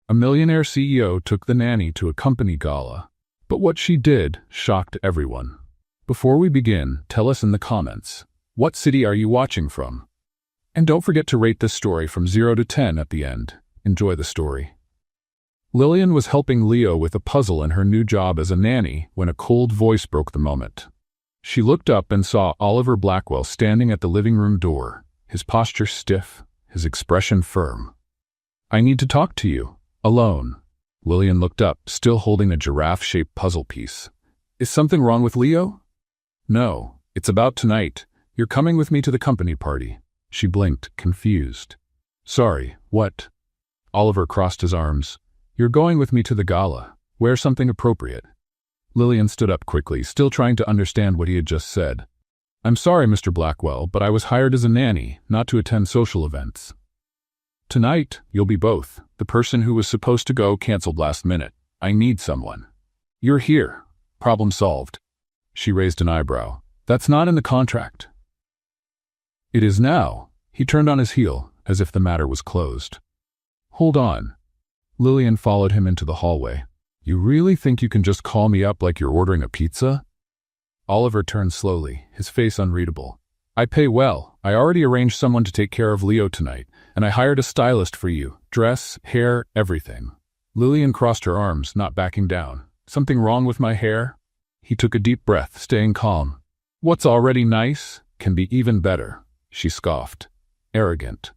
A millionaire CEO took the nanny to a company gala. But what she did shocked everyone. Before we begin, tell us in the comments, what city are you watching from? And don't forget to rate this story from 0 to 10 at the end. Enjoy the story. Lillian was helping Leo with a puzzle in her new job as a nanny when a cold voice broke the moment. She looked up and saw Oliver Blackwell standing at the living room door, his posture stiff, his expression firm. "I need to talk to you. Alone." Lillian looked up, still holding a giraffe-shaped puzzle piece. "Is something wrong with Leo?" "No, it's about tonight. You're coming with me to the company party." She blinked, confused. "Sorry, what?" Oliver crossed his arms. "You're going with me to the gala. Wear something appropriate." Lillian stood up quickly, still trying to understand what he had just said. "I'm sorry, Mr. Blackwell, but I was hired as a nanny, not to attend social events." "Tonight, you'll be both. The person who was supposed to go canceled last minute. I need someone." "You're here. Problem solved." She raised an eyebrow. "That's not in the contract." "It is now." He turned on his heel, as if the matter was closed. "Hold on." Lillian followed him into the hallway. "You really think you can just call me up like you're ordering a pizza?" Oliver turned slowly, his face unreadable. "I pay well. I already arranged someone to take care of Leo tonight, and I hired a stylist for you. Dress, hair, everything." Lillian crossed her arms, not backing down. "Something wrong with my hair?" He took a deep breath, staying calm. "What's already nice can be even better," she scoffed. Arrogant.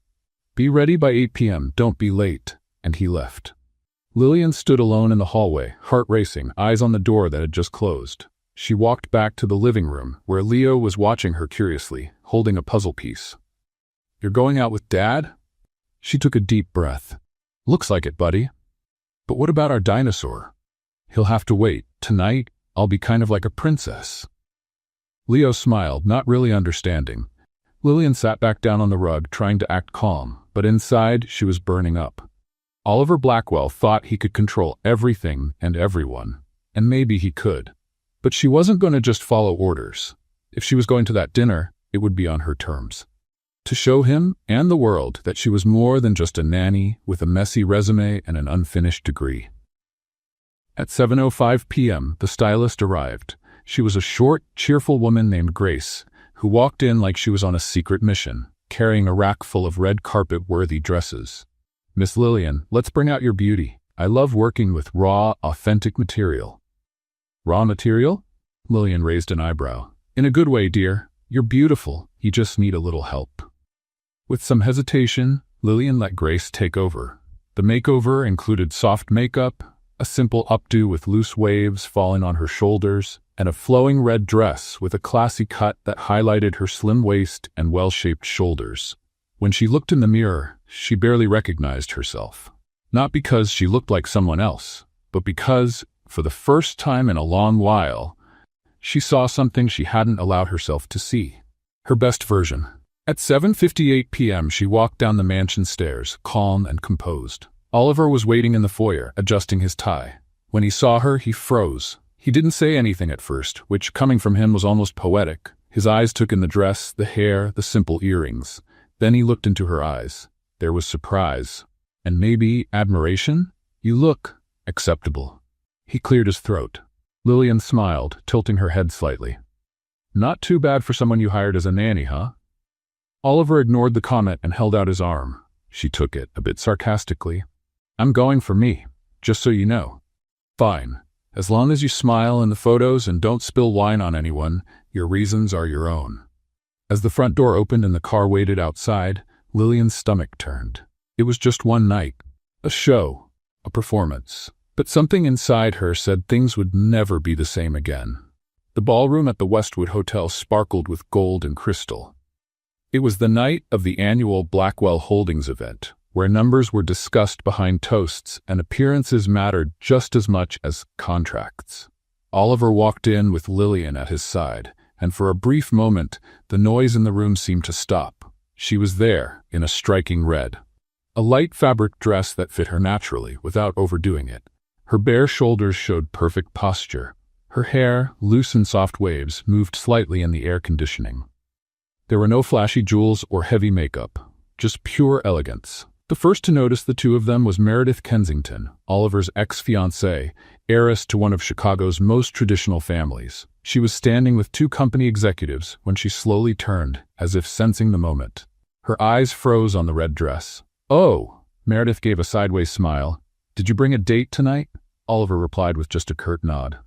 "Be ready by 8 p.m., don't be late." And he left. Lillian stood alone in the hallway, heart racing, eyes on the door that had just closed. She walked back to the living room, where Leo was watching her curiously, holding a puzzle piece. "You're going out with Dad?" She took a deep breath. "Looks like it, buddy. But what about our dinosaur?" "He'll have to wait. Tonight, I'll be kind of like a princess." Leo smiled, not really understanding. Lillian sat back down on the rug, trying to act calm, but inside she was burning up. Oliver Blackwell thought he could control everything and everyone, and maybe he could. But she wasn't going to just follow orders. If she was going to that dinner, it would be on her terms. To show him and the world that she was more than just a nanny with a messy resume and an unfinished degree. At 7:05 p.m., the stylist arrived. She was a short, cheerful woman named Grace, who walked in like she was on a secret mission, carrying a rack full of red carpet-worthy dresses. "Miss Lillian, let's bring out your beauty. I love working with raw, authentic material." "Raw material?" Lillian raised an eyebrow. "In a good way, dear. You're beautiful. You just need a little help." With some hesitation, Lillian let Grace take over. The makeover included soft makeup, a simple updo with loose waves falling on her shoulders, and a flowing red dress with a classy cut that highlighted her slim waist and well-shaped shoulders. When she looked in the mirror, she barely recognized herself. Not because she looked like someone else, but because, for the first time in a long while, she saw something she hadn't allowed herself to see. Her best version. At 7:58 p.m., she walked down the mansion stairs, calm and composed. Oliver was waiting in the foyer, adjusting his tie. When he saw her, he froze. He didn't say anything at first, which, coming from him, was almost poetic. His eyes took in the dress, the hair, the simple earrings. Then he looked into her eyes. There was surprise. And maybe admiration? "You look acceptable." He cleared his throat. Lillian smiled, tilting her head slightly. "Not too bad for someone you hired as a nanny, huh?" Oliver ignored the comment and held out his arm. She took it, a bit sarcastically. "I'm going for me, just so you know." "Fine. As long as you smile in the photos and don't spill wine on anyone, your reasons are your own." As the front door opened and the car waited outside, Lillian's stomach turned. It was just one night. A show. A performance. But something inside her said things would never be the same again. The ballroom at the Westwood Hotel sparkled with gold and crystal. It was the night of the annual Blackwell Holdings event, where numbers were discussed behind toasts and appearances mattered just as much as contracts. Oliver walked in with Lillian at his side, and for a brief moment, the noise in the room seemed to stop. She was there, in a striking red. A light fabric dress that fit her naturally, without overdoing it. Her bare shoulders showed perfect posture. Her hair, loose in soft waves, moved slightly in the air conditioning. There were no flashy jewels or heavy makeup, just pure elegance. The first to notice the two of them was Meredith Kensington, Oliver's ex-fiancée, heiress to one of Chicago's most traditional families. She was standing with two company executives when she slowly turned, as if sensing the moment. Her eyes froze on the red dress. "Oh," Meredith gave a sideways smile. "Did you bring a date tonight?" Oliver replied with just a curt nod.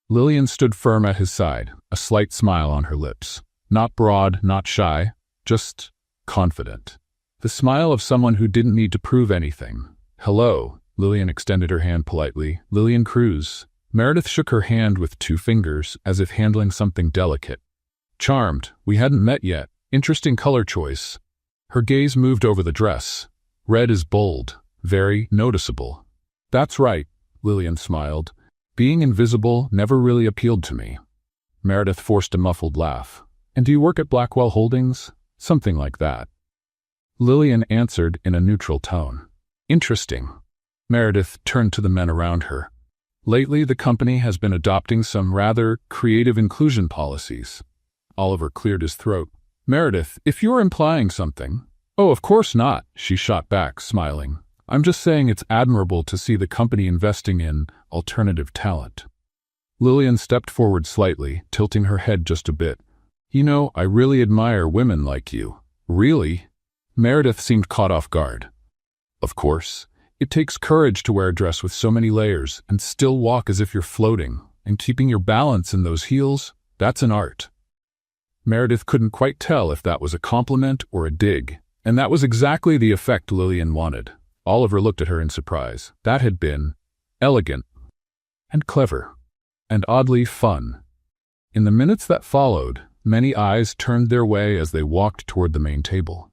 Lillian stood firm at his side, a slight smile on her lips. Not broad, not shy, just confident. The smile of someone who didn't need to prove anything. "Hello," Lillian extended her hand politely. "Lillian Cruz." Meredith shook her hand with two fingers, as if handling something delicate. "Charmed. We hadn't met yet. Interesting color choice." Her gaze moved over the dress. "Red is bold, very noticeable." "That's right," Lillian smiled. "Being invisible never really appealed to me." Meredith forced a muffled laugh. "And do you work at Blackwell Holdings?" "Something like that." Lillian answered in a neutral tone. "Interesting." Meredith turned to the men around her. "Lately, the company has been adopting some rather creative inclusion policies." Oliver cleared his throat. "Meredith, if you're implying something—" "Oh, of course not," she shot back, smiling. "I'm just saying it's admirable to see the company investing in alternative talent." Lillian stepped forward slightly, tilting her head just a bit. "You know, I really admire women like you." "Really?" Meredith seemed caught off guard. "Of course. It takes courage to wear a dress with so many layers and still walk as if you're floating, and keeping your balance in those heels, that's an art." Meredith couldn't quite tell if that was a compliment or a dig, and that was exactly the effect Lillian wanted. Oliver looked at her in surprise. That had been elegant and clever and oddly fun. In the minutes that followed, many eyes turned their way as they walked toward the main table.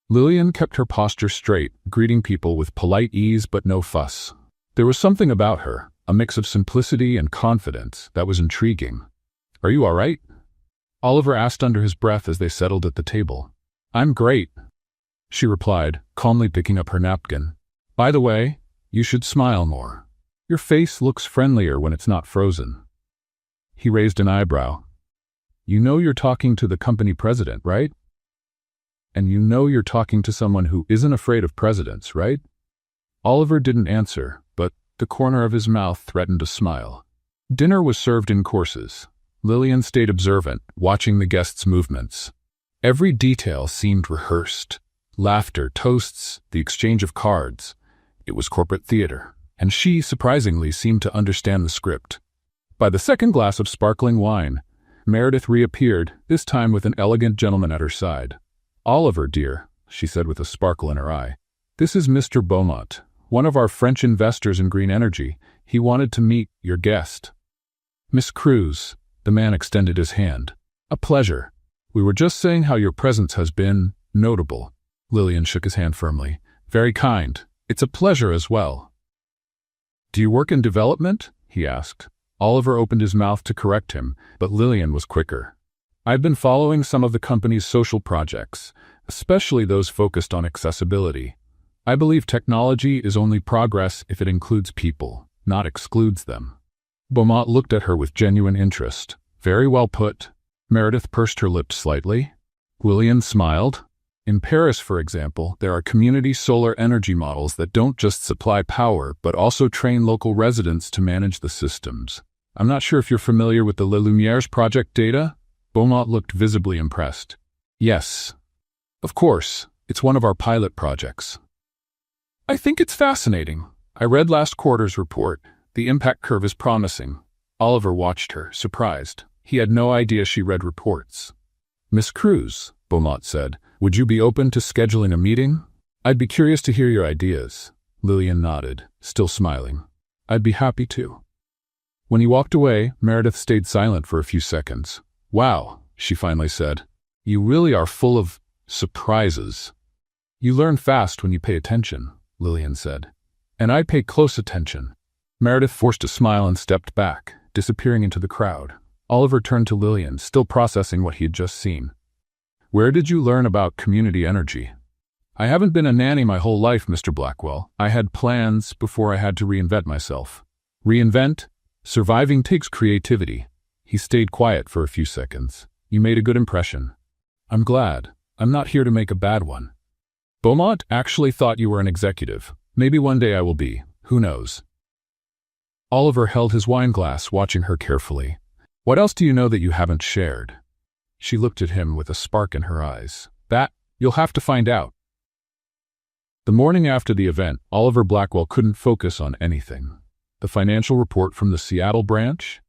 Lillian kept her posture straight, greeting people with polite ease but no fuss. There was something about her, a mix of simplicity and confidence, that was intriguing. "Are you all right?" Oliver asked under his breath as they settled at the table. "I'm great," she replied, calmly picking up her napkin. "By the way, you should smile more. Your face looks friendlier when it's not frozen." He raised an eyebrow. "You know you're talking to the company president, right? And you know you're talking to someone who isn't afraid of presidents, right?" Oliver didn't answer, but the corner of his mouth threatened a smile. Dinner was served in courses. Lillian stayed observant, watching the guests' movements. Every detail seemed rehearsed. Laughter, toasts, the exchange of cards. It was corporate theater, and she, surprisingly, seemed to understand the script. By the second glass of sparkling wine, Meredith reappeared, this time with an elegant gentleman at her side. "Oliver, dear," she said with a sparkle in her eye. "This is Mr. Beaumont, one of our French investors in green energy. He wanted to meet your guest." "Miss Cruz," the man extended his hand. "A pleasure. We were just saying how your presence has been notable." Lillian shook his hand firmly. "Very kind. It's a pleasure as well." "Do you work in development?" he asked. Oliver opened his mouth to correct him, but Lillian was quicker. "I've been following some of the company's social projects, especially those focused on accessibility. I believe technology is only progress if it includes people, not excludes them." Beaumont looked at her with genuine interest. "Very well put." Meredith pursed her lips slightly. Lillian smiled. "In Paris, for example, there are community solar energy models that don't just supply power, but also train local residents to manage the systems. I'm not sure if you're familiar with the Les Lumières project data?" Beaumont looked visibly impressed. "Yes. Of course, it's one of our pilot projects." "I think it's fascinating. I read last quarter's report. The impact curve is promising." Oliver watched her, surprised. He had no idea she read reports. "Miss Cruz," Beaumont said, "would you be open to scheduling a meeting? I'd be curious to hear your ideas." Lillian nodded, still smiling. "I'd be happy to." When he walked away, Meredith stayed silent for a few seconds. "Wow," she finally said. "You really are full of surprises." "You learn fast when you pay attention," Lillian said. "And I pay close attention." Meredith forced a smile and stepped back, disappearing into the crowd. Oliver turned to Lillian, still processing what he had just seen. "Where did you learn about community energy?" "I haven't been a nanny my whole life, Mr. Blackwell. I had plans before I had to reinvent myself." "Reinvent? Surviving takes creativity." He stayed quiet for a few seconds. "You made a good impression." "I'm glad. I'm not here to make a bad one." Beaumont actually thought you were an executive. Maybe one day I will be. Who knows? Oliver held his wine glass, watching her carefully. What else do you know that you haven't shared? She looked at him with a spark in her eyes. That, you'll have to find out. The morning after the event, Oliver Blackwell couldn't focus on anything. The financial report from the Seattle branch?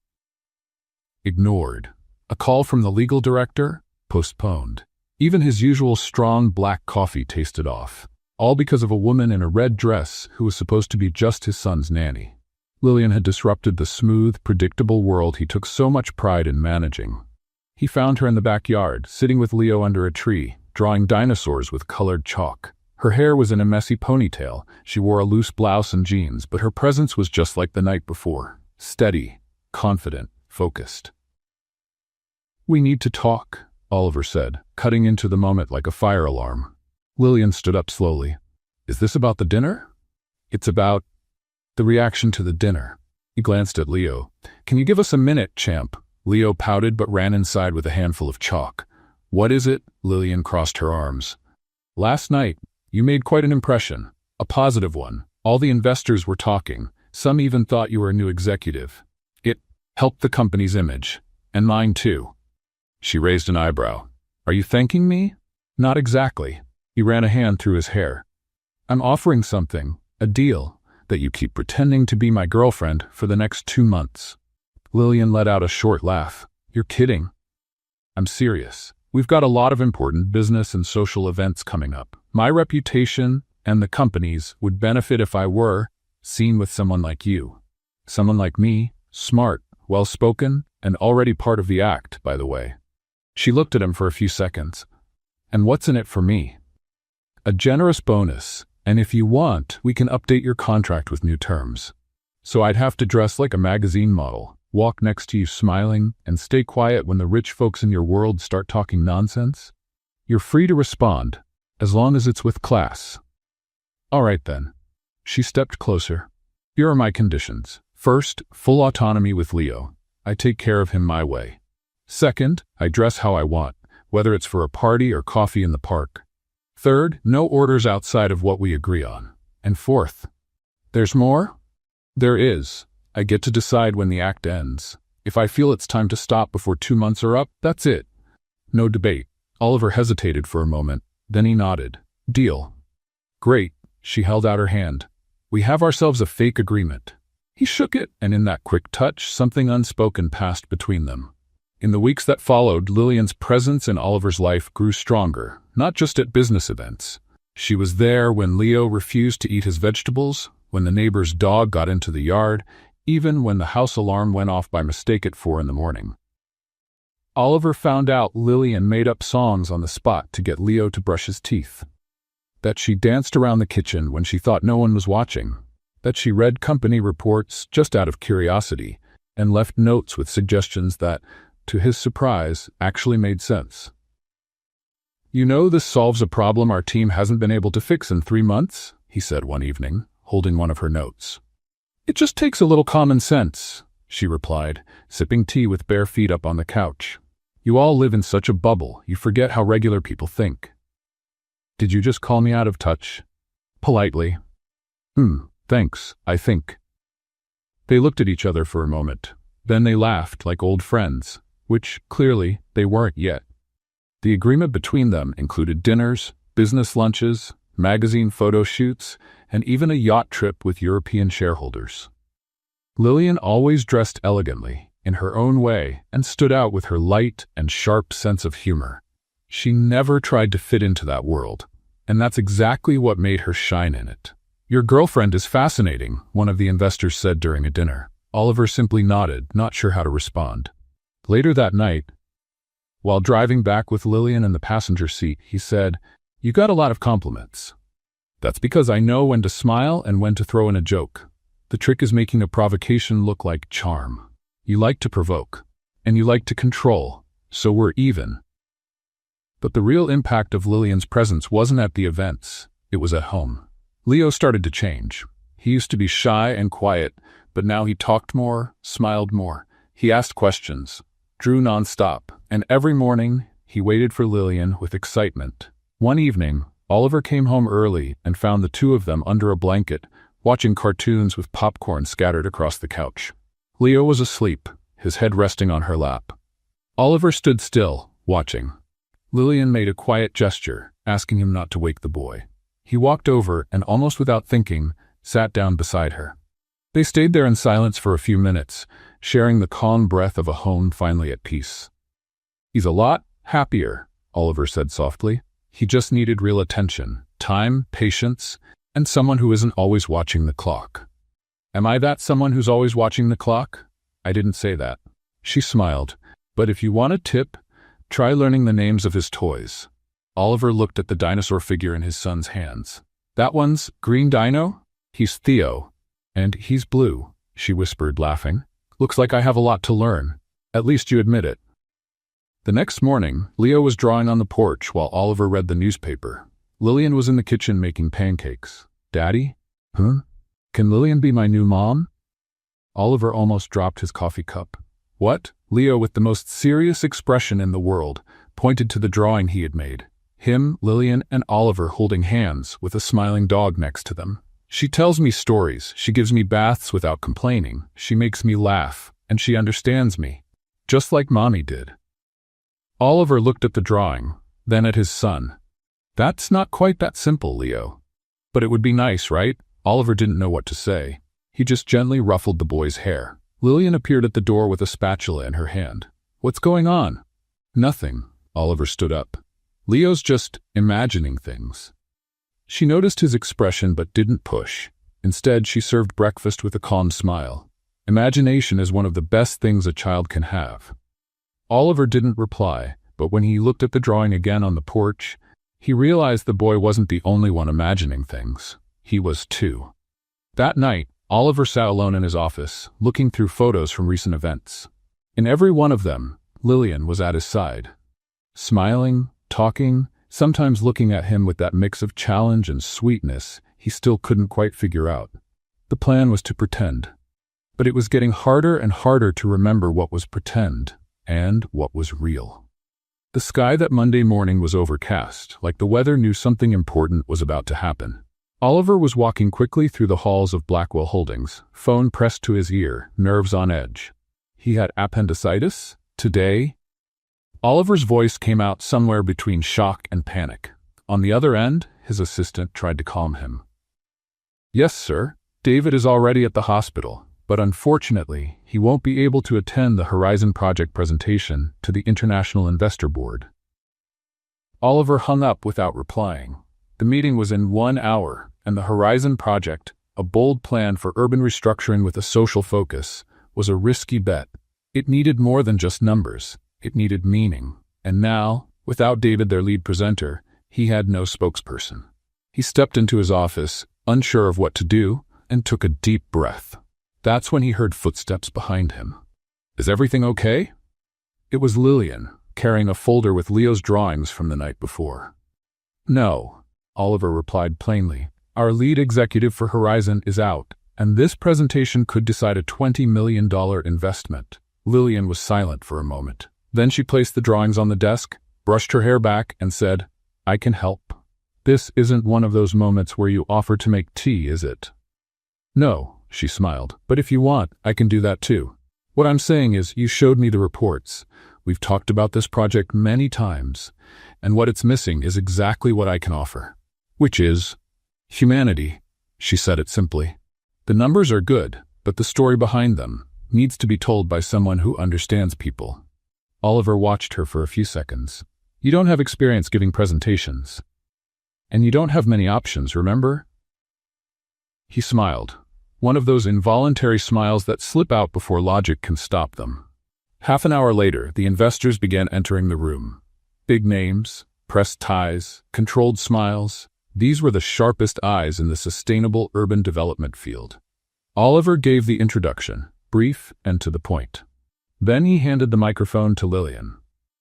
Ignored. A call from the legal director? Postponed. Even his usual strong black coffee tasted off. All because of a woman in a red dress who was supposed to be just his son's nanny. Lillian had disrupted the smooth, predictable world he took so much pride in managing. He found her in the backyard, sitting with Leo under a tree, drawing dinosaurs with colored chalk. Her hair was in a messy ponytail, she wore a loose blouse and jeans, but her presence was just like the night before. Steady, confident, focused. "We need to talk," Oliver said, cutting into the moment like a fire alarm. Lillian stood up slowly. "Is this about the dinner?" "It's about the reaction to the dinner." He glanced at Leo. "Can you give us a minute, champ?" Leo pouted but ran inside with a handful of chalk. "What is it?" Lillian crossed her arms. "Last night, you made quite an impression. A positive one. All the investors were talking. Some even thought you were a new executive. It helped the company's image. And mine too." She raised an eyebrow. "Are you thanking me?" "Not exactly." He ran a hand through his hair. "I'm offering something, a deal, that you keep pretending to be my girlfriend for the next 2 months. Lillian let out a short laugh. "You're kidding." "I'm serious. We've got a lot of important business and social events coming up. My reputation and the company's would benefit if I were seen with someone like you. Someone like me, smart, well-spoken, and already part of the act, by the way." She looked at him for a few seconds. "And what's in it for me?" "A generous bonus, and if you want, we can update your contract with new terms. So I'd have to dress like a magazine model, walk next to you smiling, and stay quiet when the rich folks in your world start talking nonsense? You're free to respond, as long as it's with class." "All right then." She stepped closer. "Here are my conditions. First, full autonomy with Leo. I take care of him my way. Second, I dress how I want, whether it's for a party or coffee in the park. Third, no orders outside of what we agree on. And fourth, there's more? There is. I get to decide when the act ends. If I feel it's time to stop before 2 months are up, that's it. No debate." Oliver hesitated for a moment, then he nodded. "Deal." "Great." She held out her hand. "We have ourselves a fake agreement." He shook it, and in that quick touch, something unspoken passed between them. In the weeks that followed, Lillian's presence in Oliver's life grew stronger, not just at business events. She was there when Leo refused to eat his vegetables, when the neighbor's dog got into the yard, even when the house alarm went off by mistake at 4 in the morning. Oliver found out Lillian made up songs on the spot to get Leo to brush his teeth. That she danced around the kitchen when she thought no one was watching. That she read company reports just out of curiosity and left notes with suggestions that, to his surprise, actually made sense. "You know, this solves a problem our team hasn't been able to fix in 3 months," he said one evening, holding one of her notes. "It just takes a little common sense," she replied, sipping tea with bare feet up on the couch. "You all live in such a bubble, you forget how regular people think." "Did you just call me out of touch?" "Politely." Thanks, I think." They looked at each other for a moment. Then they laughed like old friends, which, clearly, they weren't yet. The agreement between them included dinners, business lunches, magazine photo shoots, and even a yacht trip with European shareholders. Lillian always dressed elegantly, in her own way, and stood out with her light and sharp sense of humor. She never tried to fit into that world, and that's exactly what made her shine in it. "Your girlfriend is fascinating," one of the investors said during a dinner. Oliver simply nodded, not sure how to respond. Later that night, while driving back with Lillian in the passenger seat, he said, "You got a lot of compliments. That's because I know when to smile and when to throw in a joke. The trick is making a provocation look like charm. You like to provoke, and you like to control, so we're even." But the real impact of Lillian's presence wasn't at the events, it was at home. Leo started to change. He used to be shy and quiet, but now he talked more, smiled more. He asked questions, drew nonstop, and every morning he waited for Lillian with excitement. One evening, Oliver came home early and found the two of them under a blanket, watching cartoons with popcorn scattered across the couch. Leo was asleep, his head resting on her lap. Oliver stood still, watching. Lillian made a quiet gesture, asking him not to wake the boy. He walked over and, almost without thinking, sat down beside her. They stayed there in silence for a few minutes, sharing the calm breath of a home finally at peace. "He's a lot happier," Oliver said softly. "He just needed real attention, time, patience, and someone who isn't always watching the clock." "Am I that someone who's always watching the clock?" "I didn't say that." She smiled. "But if you want a tip, try learning the names of his toys." Oliver looked at the dinosaur figure in his son's hands. "That one's Green Dino? He's Theo. And he's blue," she whispered, laughing. "Looks like I have a lot to learn. At least you admit it." The next morning, Leo was drawing on the porch while Oliver read the newspaper. Lillian was in the kitchen making pancakes. "Daddy? Huh? Can Lillian be my new mom?" Oliver almost dropped his coffee cup. "What?" Leo, with the most serious expression in the world, pointed to the drawing he had made. Him, Lillian, and Oliver holding hands, with a smiling dog next to them. "She tells me stories, she gives me baths without complaining, she makes me laugh, and she understands me. Just like Mommy did." Oliver looked at the drawing, then at his son. "That's not quite that simple, Leo. But it would be nice, right?" Oliver didn't know what to say. He just gently ruffled the boy's hair. Lillian appeared at the door with a spatula in her hand. "What's going on?" "Nothing." Oliver stood up. "Leo's just imagining things." She noticed his expression but didn't push. Instead, she served breakfast with a calm smile. Imagination is one of the best things a child can have. Oliver didn't reply, but when he looked at the drawing again on the porch, he realized the boy wasn't the only one imagining things. He was too. That night, Oliver sat alone in his office, looking through photos from recent events. In every one of them, Lillian was at his side. Smiling, talking, sometimes looking at him with that mix of challenge and sweetness he still couldn't quite figure out. The plan was to pretend. But it was getting harder and harder to remember what was pretend and what was real. The sky that Monday morning was overcast, like the weather knew something important was about to happen. Oliver was walking quickly through the halls of Blackwell Holdings, phone pressed to his ear, nerves on edge. He had appendicitis? Today? Oliver's voice came out somewhere between shock and panic. On the other end, his assistant tried to calm him. "Yes, sir. David is already at the hospital, but unfortunately, he won't be able to attend the Horizon Project presentation to the International Investor Board." Oliver hung up without replying. The meeting was in 1 hour, and the Horizon Project, a bold plan for urban restructuring with a social focus, was a risky bet. It needed more than just numbers. It needed meaning. And now, without David, their lead presenter, he had no spokesperson. He stepped into his office, unsure of what to do, and took a deep breath. That's when he heard footsteps behind him. "Is everything okay?" It was Lillian, carrying a folder with Leo's drawings from the night before. "No," Oliver replied plainly. "Our lead executive for Horizon is out, and this presentation could decide a $20 million investment." Lillian was silent for a moment. Then she placed the drawings on the desk, brushed her hair back, and said, "I can help. This isn't one of those moments where you offer to make tea, is it?" "No," she smiled, "but if you want, I can do that too. What I'm saying is, you showed me the reports. We've talked about this project many times, and what it's missing is exactly what I can offer. Which is humanity," she said it simply. "The numbers are good, but the story behind them needs to be told by someone who understands people." Oliver watched her for a few seconds. "You don't have experience giving presentations. And you don't have many options, remember?" He smiled. One of those involuntary smiles that slip out before logic can stop them. Half an hour later, the investors began entering the room. Big names, pressed ties, controlled smiles. These were the sharpest eyes in the sustainable urban development field. Oliver gave the introduction, brief and to the point. Then he handed the microphone to Lillian.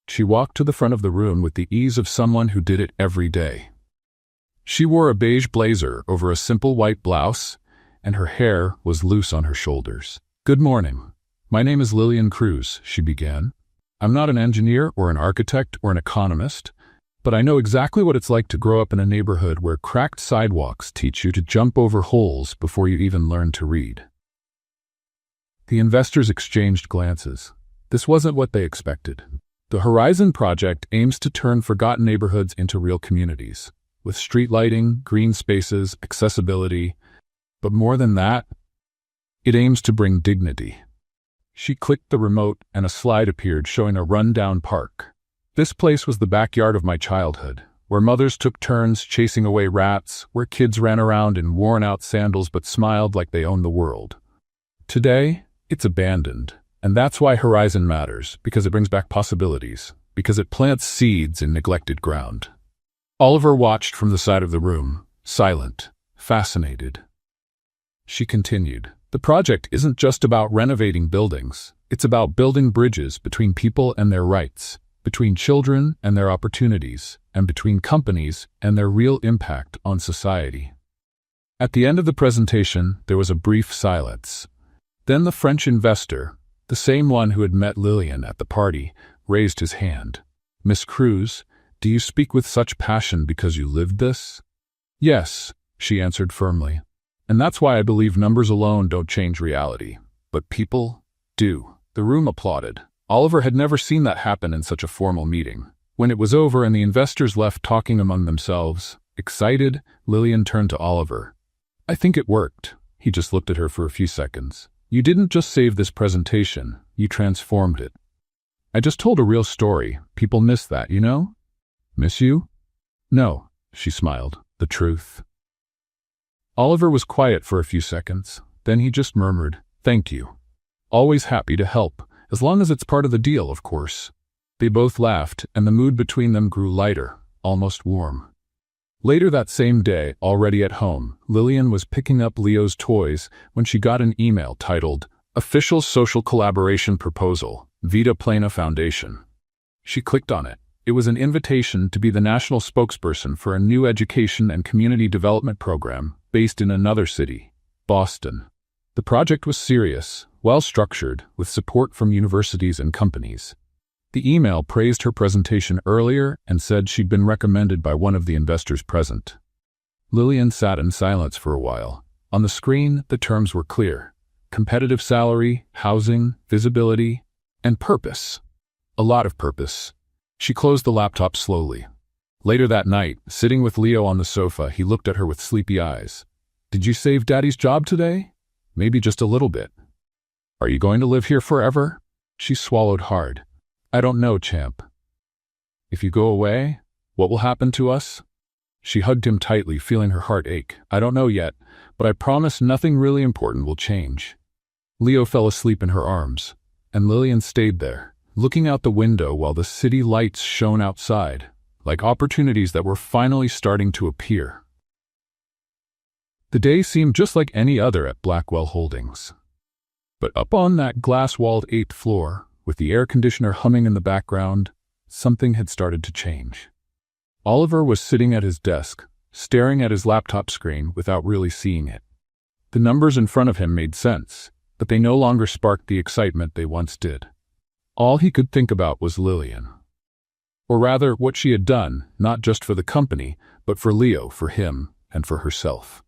She walked to the front of the room with the ease of someone who did it every day. She wore a beige blazer over a simple white blouse, and her hair was loose on her shoulders. "Good morning. My name is Lillian Cruz," she began. "I'm not an engineer or an architect or an economist, but I know exactly what it's like to grow up in a neighborhood where cracked sidewalks teach you to jump over holes before you even learn to read." The investors exchanged glances. This wasn't what they expected. The Horizon Project aims to turn forgotten neighborhoods into real communities, with street lighting, green spaces, accessibility. But more than that, it aims to bring dignity. She clicked the remote and a slide appeared showing a run-down park. "This place was the backyard of my childhood, where mothers took turns chasing away rats, where kids ran around in worn-out sandals but smiled like they owned the world. Today, it's abandoned, and that's why Horizon matters, because it brings back possibilities, because it plants seeds in neglected ground." Oliver watched from the side of the room, silent, fascinated. She continued, "The project isn't just about renovating buildings. It's about building bridges between people and their rights, between children and their opportunities, and between companies and their real impact on society." At the end of the presentation, there was a brief silence. Then the French investor, the same one who had met Lillian at the party, raised his hand. "Miss Cruz, do you speak with such passion because you lived this?" "Yes," she answered firmly. "And that's why I believe numbers alone don't change reality. But people do." The room applauded. Oliver had never seen that happen in such a formal meeting. When it was over and the investors left talking among themselves, excited, Lillian turned to Oliver. "I think it worked." He just looked at her for a few seconds. "You didn't just save this presentation, you transformed it. I just told a real story. People miss that, you know?" "Miss you?" "No," she smiled. "The truth." Oliver was quiet for a few seconds. Then he just murmured, "Thank you. Always happy to help, as long as it's part of the deal, of course." They both laughed, and the mood between them grew lighter, almost warm. Later that same day, already at home, Lillian was picking up Leo's toys when she got an email titled, "Official Social Collaboration Proposal, Vita Plena Foundation." She clicked on it. It was an invitation to be the national spokesperson for a new education and community development program based in another city, Boston. The project was serious, well-structured, with support from universities and companies. The email praised her presentation earlier and said she'd been recommended by one of the investors present. Lillian sat in silence for a while. On the screen, the terms were clear: competitive salary, housing, visibility, and purpose. A lot of purpose. She closed the laptop slowly. Later that night, sitting with Leo on the sofa, he looked at her with sleepy eyes. "Did you save Daddy's job today?" "Maybe just a little bit." "Are you going to live here forever?" She swallowed hard. "I don't know, champ." "If you go away, what will happen to us?" She hugged him tightly, feeling her heart ache. "I don't know yet, but I promise nothing really important will change." Leo fell asleep in her arms, and Lillian stayed there, looking out the window while the city lights shone outside, like opportunities that were finally starting to appear. The day seemed just like any other at Blackwell Holdings. But up on that glass-walled 8th floor, with the air conditioner humming in the background, something had started to change. Oliver was sitting at his desk, staring at his laptop screen without really seeing it. The numbers in front of him made sense, but they no longer sparked the excitement they once did. All he could think about was Lillian. Or rather, what she had done, not just for the company, but for Leo, for him, and for herself.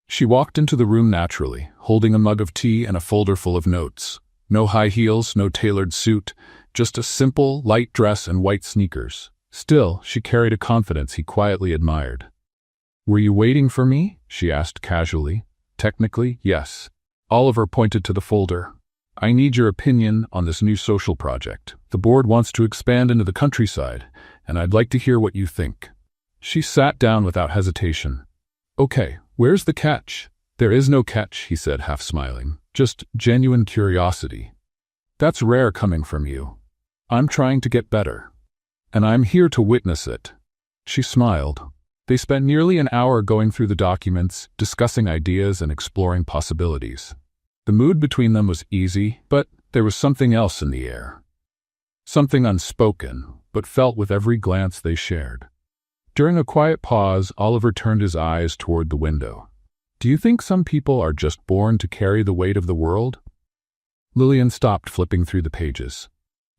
She walked into the room naturally, holding a mug of tea and a folder full of notes. No high heels, no tailored suit, just a simple, light dress and white sneakers. Still, she carried a confidence he quietly admired. "Were you waiting for me?" she asked casually. "Technically, yes." Oliver pointed to the folder. "I need your opinion on this new social project. The board wants to expand into the countryside, and I'd like to hear what you think." She sat down without hesitation. "Okay, where's the catch?" "There is no catch," he said, half smiling. "Just genuine curiosity. That's rare coming from you. I'm trying to get better. And I'm here to witness it." She smiled. They spent nearly an hour going through the documents, discussing ideas and exploring possibilities. The mood between them was easy, but there was something else in the air. Something unspoken, but felt with every glance they shared. During a quiet pause, Oliver turned his eyes toward the window. "Do you think some people are just born to carry the weight of the world?" Lillian stopped flipping through the pages.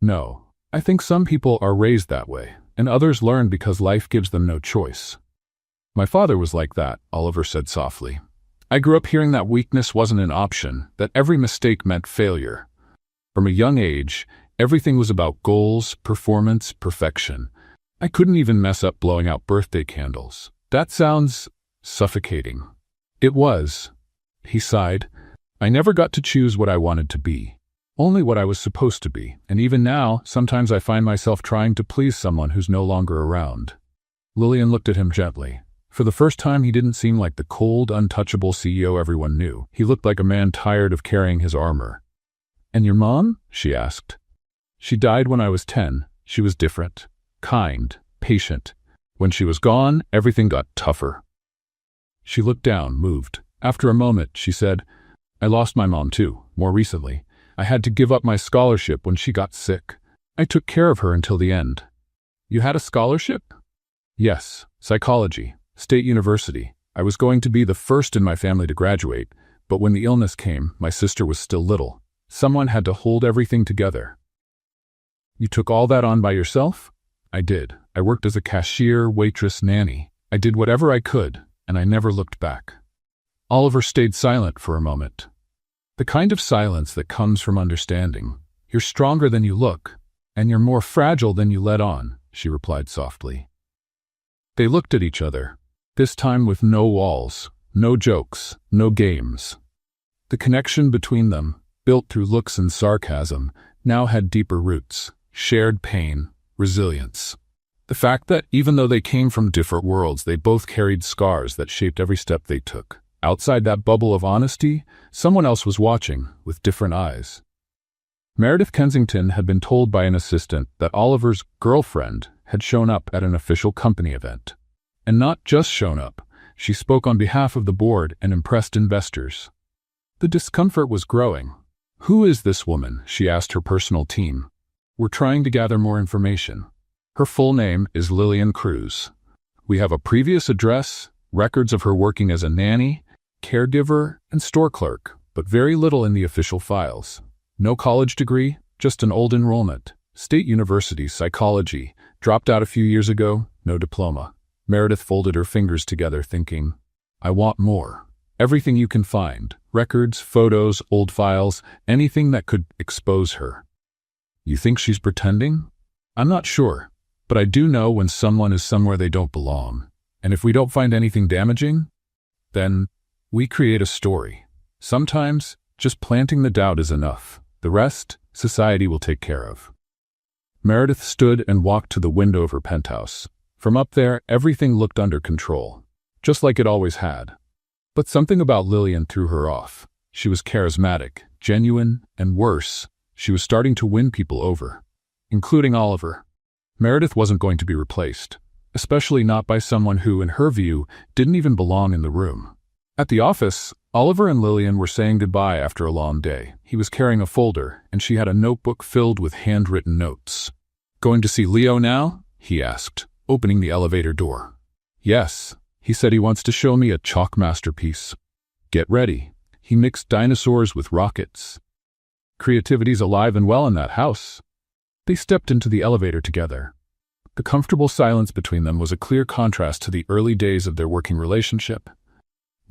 "No, I think some people are raised that way, and others learn because life gives them no choice. My father was like that, Oliver said softly. I grew up hearing that weakness wasn't an option, that every mistake meant failure. From a young age, everything was about goals, performance, perfection. I couldn't even mess up blowing out birthday candles. That sounds suffocating. It was. He sighed. I never got to choose what I wanted to be. Only what I was supposed to be, and even now, sometimes I find myself trying to please someone who's no longer around. Lillian looked at him gently. For the first time, he didn't seem like the cold, untouchable CEO everyone knew. He looked like a man tired of carrying his armor. And your mom? She asked. She died when I was 10. She was different, kind, patient. When she was gone, everything got tougher. She looked down, moved. After a moment, she said, I lost my mom too, more recently. I had to give up my scholarship when she got sick. I took care of her until the end. You had a scholarship? Yes, psychology, State University. I was going to be the first in my family to graduate, but when the illness came, my sister was still little. Someone had to hold everything together. You took all that on by yourself? I did. I worked as a cashier, waitress, nanny. I did whatever I could, and I never looked back. Oliver stayed silent for a moment. The kind of silence that comes from understanding. You're stronger than you look, and you're more fragile than you let on, she replied softly. They looked at each other, this time with no walls, no jokes, no games. The connection between them, built through looks and sarcasm, now had deeper roots, shared pain, resilience. The fact that even though they came from different worlds, they both carried scars that shaped every step they took. Outside that bubble of honesty, someone else was watching, with different eyes. Meredith Kensington had been told by an assistant that Oliver's girlfriend had shown up at an official company event. And not just shown up, she spoke on behalf of the board and impressed investors. The discomfort was growing. Who is this woman? She asked her personal team. We're trying to gather more information. Her full name is Lillian Cruz. We have a previous address, records of her working as a nanny, caregiver, and store clerk, but very little in the official files. No college degree, just an old enrollment. State University, psychology, dropped out a few years ago, no diploma. Meredith folded her fingers together, thinking, I want more. Everything you can find, records, photos, old files, anything that could expose her. You think she's pretending? I'm not sure, but I do know when someone is somewhere they don't belong. And if we don't find anything damaging, then we create a story. Sometimes, just planting the doubt is enough. The rest, society will take care of. Meredith stood and walked to the window of her penthouse. From up there, everything looked under control, just like it always had. But something about Lillian threw her off. She was charismatic, genuine, and worse, she was starting to win people over, including Oliver. Meredith wasn't going to be replaced, especially not by someone who, in her view, didn't even belong in the room. At the office, Oliver and Lillian were saying goodbye after a long day. He was carrying a folder, and she had a notebook filled with handwritten notes. Going to see Leo now? He asked, opening the elevator door. Yes, he said he wants to show me a chalk masterpiece. Get ready. He mixed dinosaurs with rockets. Creativity's alive and well in that house. They stepped into the elevator together. The comfortable silence between them was a clear contrast to the early days of their working relationship.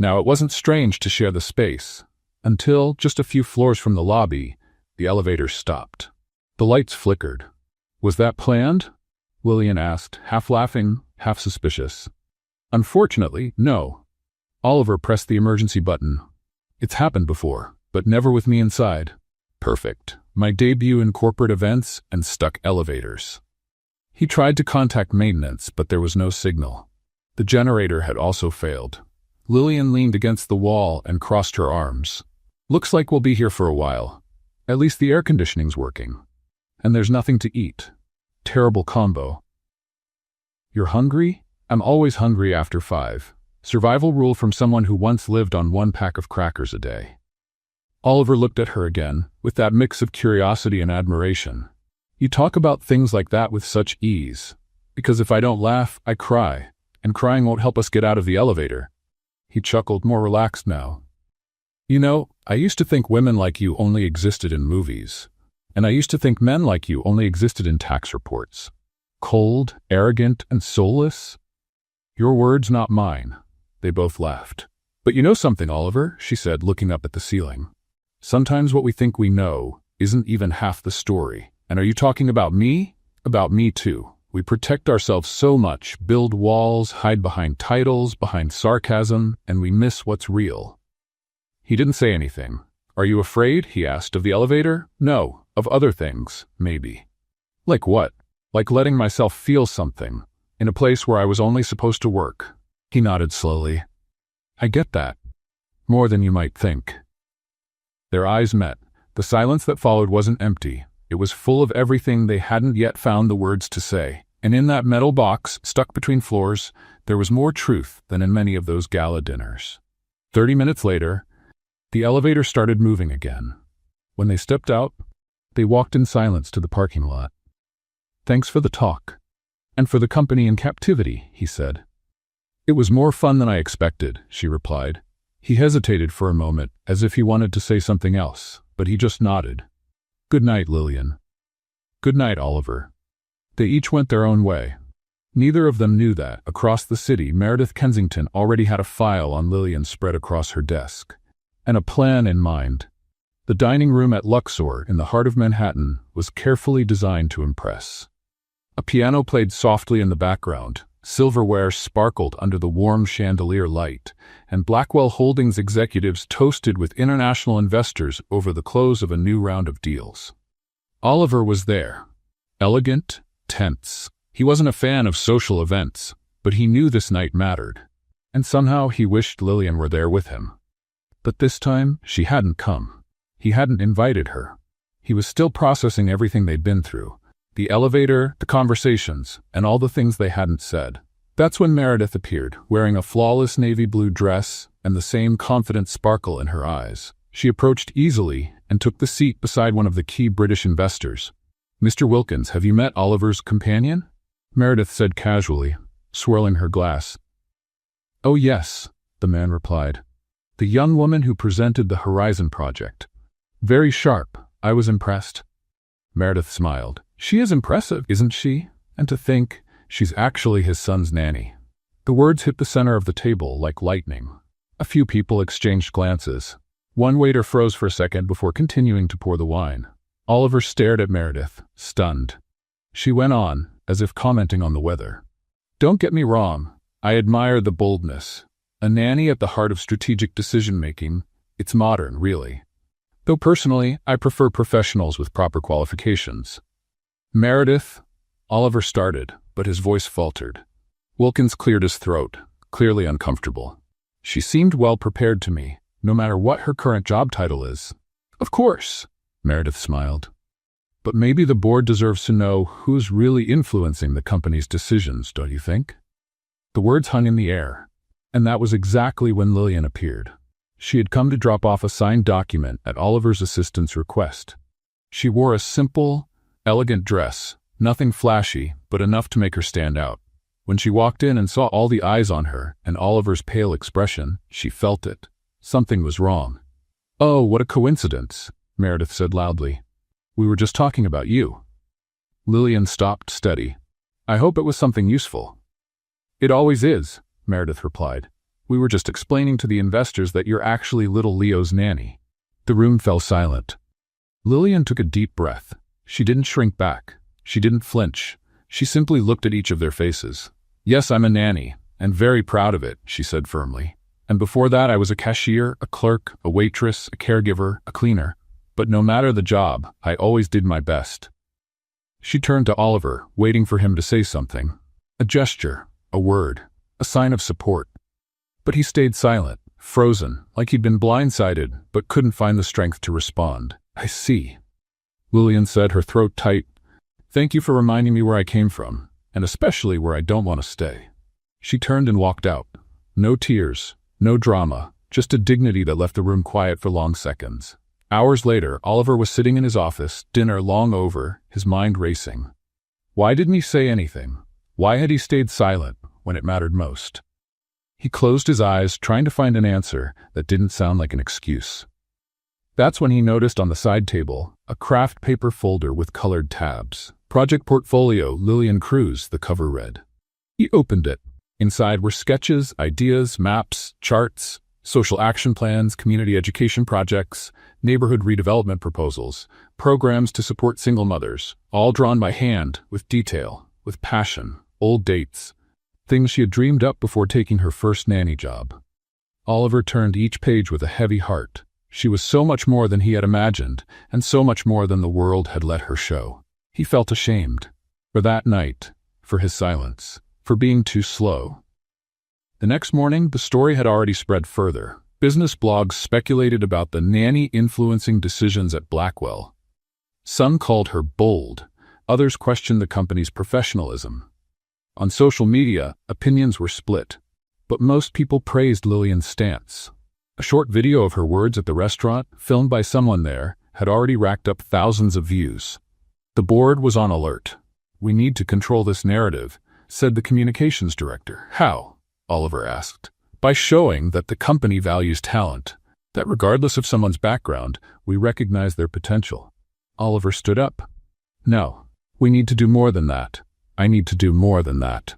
Now, it wasn't strange to share the space, until, just a few floors from the lobby, the elevator stopped. The lights flickered. Was that planned? Lillian asked, half laughing, half suspicious. Unfortunately, no. Oliver pressed the emergency button. It's happened before, but never with me inside. Perfect. My debut in corporate events and stuck elevators. He tried to contact maintenance, but there was no signal. The generator had also failed. Lillian leaned against the wall and crossed her arms. Looks like we'll be here for a while. At least the air conditioning's working. And there's nothing to eat. Terrible combo. You're hungry? I'm always hungry after 5. Survival rule from someone who once lived on 1 pack of crackers a day. Oliver looked at her again, with that mix of curiosity and admiration. You talk about things like that with such ease. Because if I don't laugh, I cry. And crying won't help us get out of the elevator. He chuckled, more relaxed now. You know, I used to think women like you only existed in movies. And I used to think men like you only existed in tax reports. Cold, arrogant, and soulless? Your words, not mine. They both laughed. But you know something, Oliver, she said, looking up at the ceiling. Sometimes what we think we know isn't even half the story. And are you talking about me? About me too. We protect ourselves so much, build walls, hide behind titles, behind sarcasm, and we miss what's real. He didn't say anything. Are you afraid? He asked. Of the elevator? No. Of other things, maybe. Like what? Like letting myself feel something, in a place where I was only supposed to work. He nodded slowly. I get that. More than you might think. Their eyes met. The silence that followed wasn't empty. It was full of everything they hadn't yet found the words to say. And in that metal box, stuck between floors, there was more truth than in many of those gala dinners. 30 minutes later, the elevator started moving again. When they stepped out, they walked in silence to the parking lot. Thanks for the talk. And for the company in captivity, he said. It was more fun than I expected, she replied. He hesitated for a moment, as if he wanted to say something else, but he just nodded. Good night, Lillian. Good night, Oliver. They each went their own way. Neither of them knew that, across the city, Meredith Kensington already had a file on Lillian spread across her desk, and a plan in mind. The dining room at Luxor, in the heart of Manhattan, was carefully designed to impress. A piano played softly in the background, silverware sparkled under the warm chandelier light, and Blackwell Holdings executives toasted with international investors over the close of a new round of deals. Oliver was there, elegant, tense. He wasn't a fan of social events, but he knew this night mattered, and somehow he wished Lillian were there with him. But this time, she hadn't come. He hadn't invited her. He was still processing everything they'd been through. The elevator, the conversations, and all the things they hadn't said. That's when Meredith appeared, wearing a flawless navy blue dress and the same confident sparkle in her eyes. She approached easily and took the seat beside one of the key British investors. Mr. Wilkins, have you met Oliver's companion? Meredith said casually, swirling her glass. Oh yes, the man replied. The young woman who presented the Horizon project. Very sharp. I was impressed. Meredith smiled. She is impressive, isn't she? And to think, she's actually his son's nanny. The words hit the center of the table like lightning. A few people exchanged glances. One waiter froze for a second before continuing to pour the wine. Oliver stared at Meredith, stunned. She went on, as if commenting on the weather. Don't get me wrong. I admire the boldness. A nanny at the heart of strategic decision-making. It's modern, really. Though personally, I prefer professionals with proper qualifications. Meredith, Oliver started, but his voice faltered. Wilkins cleared his throat, clearly uncomfortable. She seemed well prepared to me, no matter what her current job title is. Of course, Meredith smiled. But maybe the board deserves to know who's really influencing the company's decisions, don't you think? The words hung in the air, and that was exactly when Lillian appeared. She had come to drop off a signed document at Oliver's assistant's request. She wore a simple, elegant dress, nothing flashy, but enough to make her stand out. When she walked in and saw all the eyes on her and Oliver's pale expression, she felt it. Something was wrong. Oh, what a coincidence, Meredith said loudly. We were just talking about you. Lillian stopped steady. I hope it was something useful. It always is, Meredith replied. We were just explaining to the investors that you're actually little Leo's nanny. The room fell silent. Lillian took a deep breath. She didn't shrink back. She didn't flinch. She simply looked at each of their faces. Yes, I'm a nanny, and very proud of it, she said firmly. And before that I was a cashier, a clerk, a waitress, a caregiver, a cleaner. But no matter the job, I always did my best. She turned to Oliver, waiting for him to say something. A gesture, a word, a sign of support. But he stayed silent, frozen, like he'd been blindsided, but couldn't find the strength to respond. I see, Lillian said, her throat tight. Thank you for reminding me where I came from, and especially where I don't want to stay. She turned and walked out. No tears, no drama, just a dignity that left the room quiet for long seconds. Hours later, Oliver was sitting in his office, dinner long over, his mind racing. Why didn't he say anything? Why had he stayed silent when it mattered most? He closed his eyes, trying to find an answer that didn't sound like an excuse. That's when he noticed on the side table a craft paper folder with colored tabs. Project Portfolio, Lillian Cruz, the cover read. He opened it. Inside were sketches, ideas, maps, charts, social action plans, community education projects, neighborhood redevelopment proposals, programs to support single mothers, all drawn by hand, with detail, with passion, old dates, things she had dreamed up before taking her first nanny job. Oliver turned each page with a heavy heart. She was so much more than he had imagined, and so much more than the world had let her show. He felt ashamed. For that night, for his silence, for being too slow. The next morning, the story had already spread further. Business blogs speculated about the nanny influencing decisions at Blackwell. Some called her bold. Others questioned the company's professionalism. On social media, opinions were split, but most people praised Lillian's stance. A short video of her words at the restaurant, filmed by someone there, had already racked up thousands of views. The board was on alert. "We need to control this narrative," said the communications director. "How?" Oliver asked. "By showing that the company values talent, that regardless of someone's background, we recognize their potential." Oliver stood up. "No, we need to do more than that. I need to do more than that."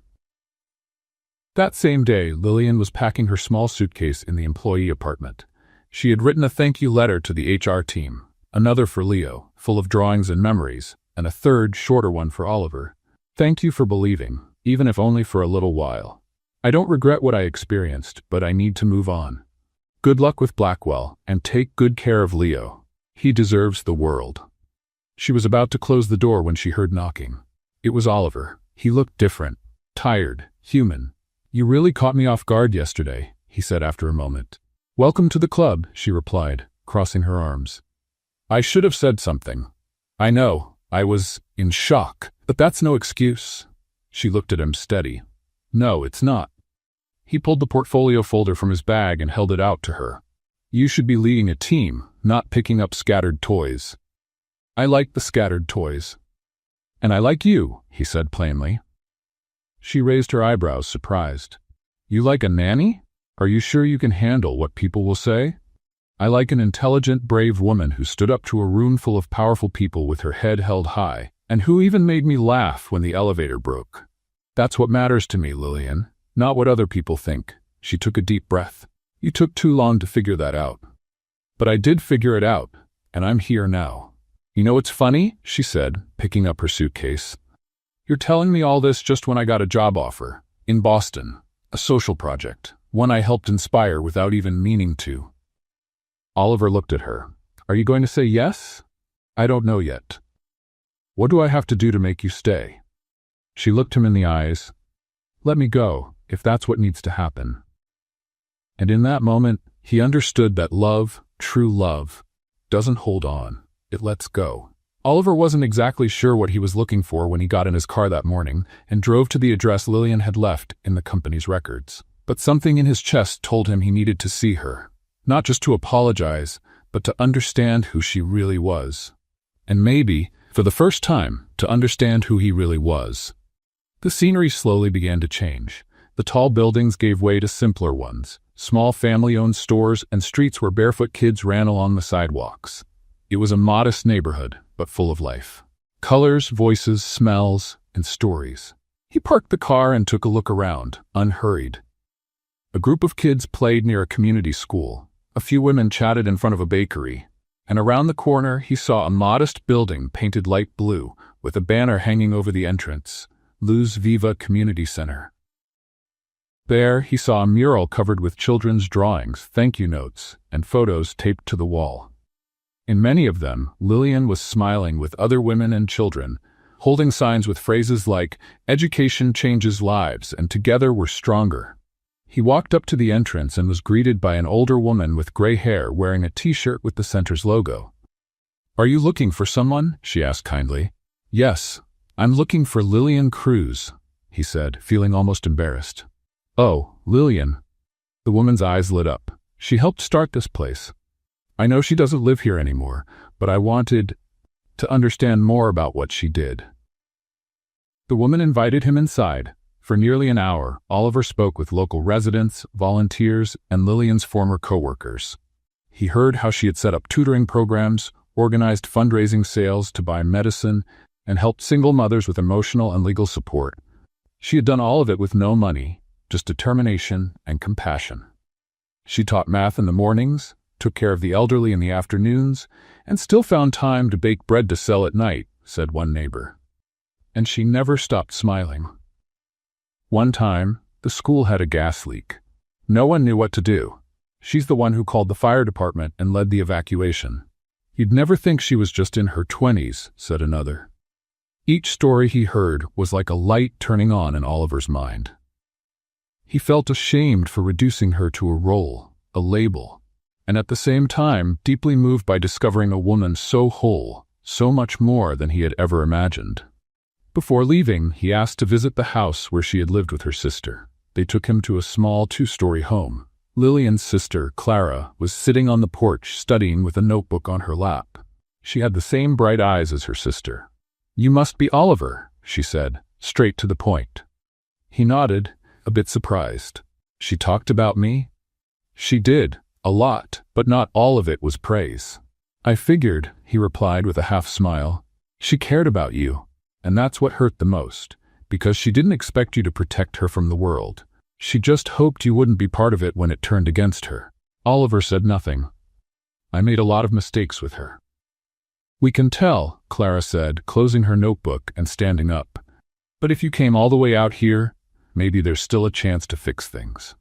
That same day, Lillian was packing her small suitcase in the employee apartment. She had written a thank you letter to the HR team, another for Leo, full of drawings and memories, and a third, shorter one for Oliver. "Thank you for believing, even if only for a little while. I don't regret what I experienced, but I need to move on. Good luck with Blackwell, and take good care of Leo. He deserves the world." She was about to close the door when she heard knocking. It was Oliver. He looked different, tired, human. "You really caught me off guard yesterday," he said after a moment. "Welcome to the club," she replied, crossing her arms. "I should have said something. I know, I was in shock, but that's no excuse." She looked at him steady. "No, it's not." He pulled the portfolio folder from his bag and held it out to her. "You should be leading a team, not picking up scattered toys." "I like the scattered toys." "And I like you," he said plainly. She raised her eyebrows, surprised. "You like a nanny? Are you sure you can handle what people will say?" "I like an intelligent, brave woman who stood up to a room full of powerful people with her head held high, and who even made me laugh when the elevator broke. That's what matters to me, Lillian, not what other people think." She took a deep breath. "You took too long to figure that out." "But I did figure it out, and I'm here now." "You know what's funny?" she said, picking up her suitcase. "You're telling me all this just when I got a job offer. In Boston. A social project. One I helped inspire without even meaning to." Oliver looked at her. "Are you going to say yes?" "I don't know yet." "What do I have to do to make you stay?" She looked him in the eyes. "Let me go, if that's what needs to happen." And in that moment, he understood that love, true love, doesn't hold on. It lets go. Oliver wasn't exactly sure what he was looking for when he got in his car that morning and drove to the address Lillian had left in the company's records. But something in his chest told him he needed to see her, not just to apologize, but to understand who she really was. And maybe, for the first time, to understand who he really was. The scenery slowly began to change. The tall buildings gave way to simpler ones, small family-owned stores and streets where barefoot kids ran along the sidewalks. It was a modest neighborhood, but full of life. Colors, voices, smells, and stories. He parked the car and took a look around, unhurried. A group of kids played near a community school. A few women chatted in front of a bakery. And around the corner, he saw a modest building painted light blue, with a banner hanging over the entrance, Luz Viva Community Center. There, he saw a mural covered with children's drawings, thank you notes, and photos taped to the wall. In many of them, Lillian was smiling with other women and children, holding signs with phrases like, "Education changes lives," and "Together we're stronger." He walked up to the entrance and was greeted by an older woman with gray hair wearing a t-shirt with the center's logo. "Are you looking for someone?" she asked kindly. "Yes, I'm looking for Lillian Cruz," he said, feeling almost embarrassed. "Oh, Lillian." The woman's eyes lit up. "She helped start this place. I know she doesn't live here anymore, but I wanted to understand more about what she did." The woman invited him inside. For nearly an hour, Oliver spoke with local residents, volunteers, and Lillian's former co-workers. He heard how she had set up tutoring programs, organized fundraising sales to buy medicine, and helped single mothers with emotional and legal support. She had done all of it with no money, just determination and compassion. She taught math in the mornings, took care of the elderly in the afternoons, and still found time to bake bread to sell at night, said one neighbor. And she never stopped smiling. One time, the school had a gas leak. No one knew what to do. She's the one who called the fire department and led the evacuation. You'd never think she was just in her 20s, said another. Each story he heard was like a light turning on in Oliver's mind. He felt ashamed for reducing her to a role, a label, and at the same time deeply moved by discovering a woman so whole, so much more than he had ever imagined. Before leaving, he asked to visit the house where she had lived with her sister. They took him to a small 2-story home. Lillian's sister, Clara, was sitting on the porch studying with a notebook on her lap. She had the same bright eyes as her sister. "You must be Oliver," she said, straight to the point. He nodded, a bit surprised. "She talked about me?" "She did, a lot, but not all of it was praise." "I figured," he replied with a half smile. "She cared about you, and that's what hurt the most, because she didn't expect you to protect her from the world. She just hoped you wouldn't be part of it when it turned against her." Oliver said nothing. "I made a lot of mistakes with her." "We can tell," Clara said, closing her notebook and standing up. "But if you came all the way out here, maybe there's still a chance to fix things."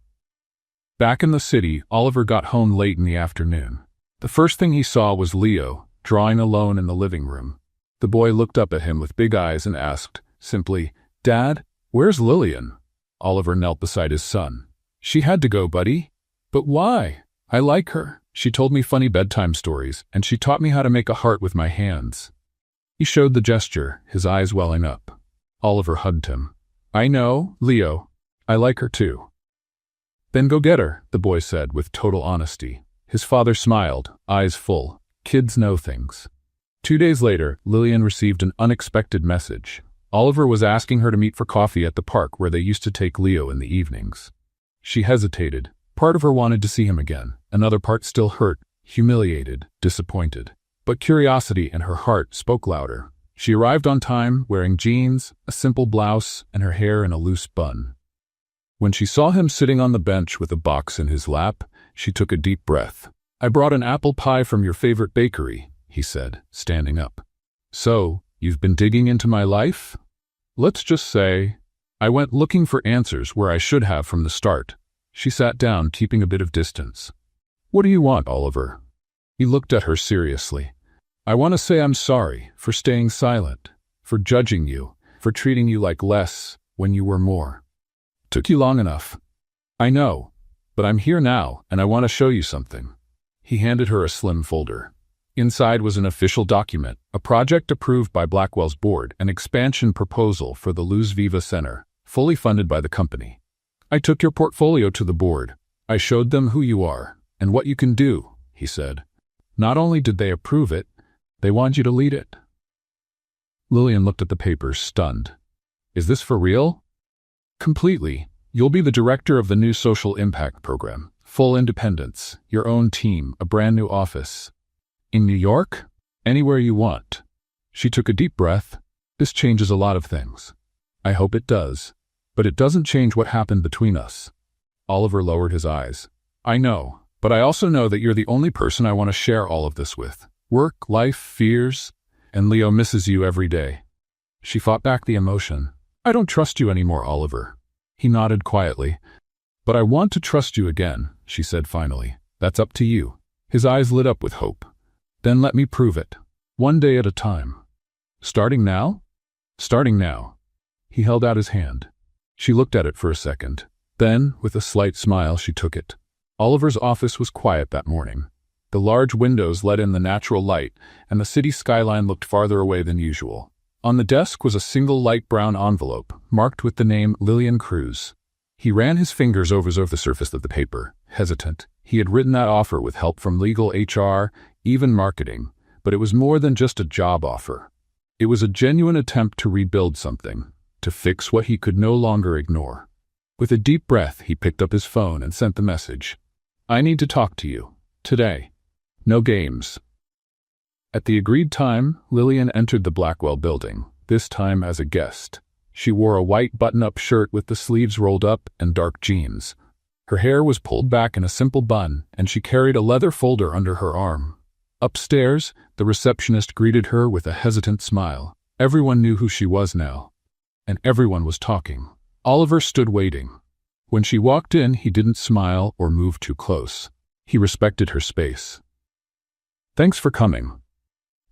Back in the city, Oliver got home late in the afternoon. The first thing he saw was Leo, drawing alone in the living room. The boy looked up at him with big eyes and asked, simply, "Dad, where's Lillian?" Oliver knelt beside his son. "She had to go, buddy." "But why?" "I like her. She told me funny bedtime stories, and she taught me how to make a heart with my hands." He showed the gesture, his eyes welling up. Oliver hugged him. "I know, Leo. I like her too." "Then go get her," the boy said with total honesty. His father smiled, eyes full. Kids know things. 2 days later, Lillian received an unexpected message. Oliver was asking her to meet for coffee at the park where they used to take Leo in the evenings. She hesitated. Part of her wanted to see him again. Another part still hurt, humiliated, disappointed. But curiosity in her heart spoke louder. She arrived on time, wearing jeans, a simple blouse, and her hair in a loose bun. When she saw him sitting on the bench with a box in his lap, she took a deep breath. "I brought an apple pie from your favorite bakery," he said, standing up. "So, you've been digging into my life?" "Let's just say, I went looking for answers where I should have from the start." She sat down, keeping a bit of distance. "What do you want, Oliver?" He looked at her seriously. "I want to say I'm sorry for staying silent, for judging you, for treating you like less when you were more. Took you long enough. I know, but I'm here now, and I want to show you something." He handed her a slim folder. Inside was an official document, a project approved by Blackwell's board, an expansion proposal for the Luz Viva Center, fully funded by the company. "I took your portfolio to the board. I showed them who you are and what you can do," he said. "Not only did they approve it, they want you to lead it." Lillian looked at the papers, stunned. "Is this for real?" "Completely. You'll be the director of the new social impact program. Full independence, your own team, a brand new office. In New York? Anywhere you want." She took a deep breath. "This changes a lot of things." "I hope it does. But it doesn't change what happened between us." Oliver lowered his eyes. "I know, but I also know that you're the only person I want to share all of this with. Work, life, fears, and Leo misses you every day." She fought back the emotion. "I don't trust you anymore, Oliver." He nodded quietly. "But I want to trust you again," she said finally. "That's up to you." His eyes lit up with hope. "Then let me prove it. One day at a time." "Starting now?" "Starting now." He held out his hand. She looked at it for a second. Then, with a slight smile, she took it. Oliver's office was quiet that morning. The large windows let in the natural light, and the city skyline looked farther away than usual. On the desk was a single light brown envelope, marked with the name Lillian Cruz. He ran his fingers over the surface of the paper, hesitant. He had written that offer with help from legal, HR, even marketing, but it was more than just a job offer. It was a genuine attempt to rebuild something, to fix what he could no longer ignore. With a deep breath, he picked up his phone and sent the message. "I need to talk to you. Today. No games." At the agreed time, Lillian entered the Blackwell building. this time as a guest. She wore a white button-up shirt with the sleeves rolled up and dark jeans. Her hair was pulled back in a simple bun, and she carried a leather folder under her arm. Upstairs, the receptionist greeted her with a hesitant smile. Everyone knew who she was now, and everyone was talking. Oliver stood waiting. When she walked in, he didn't smile or move too close. He respected her space. "Thanks for coming."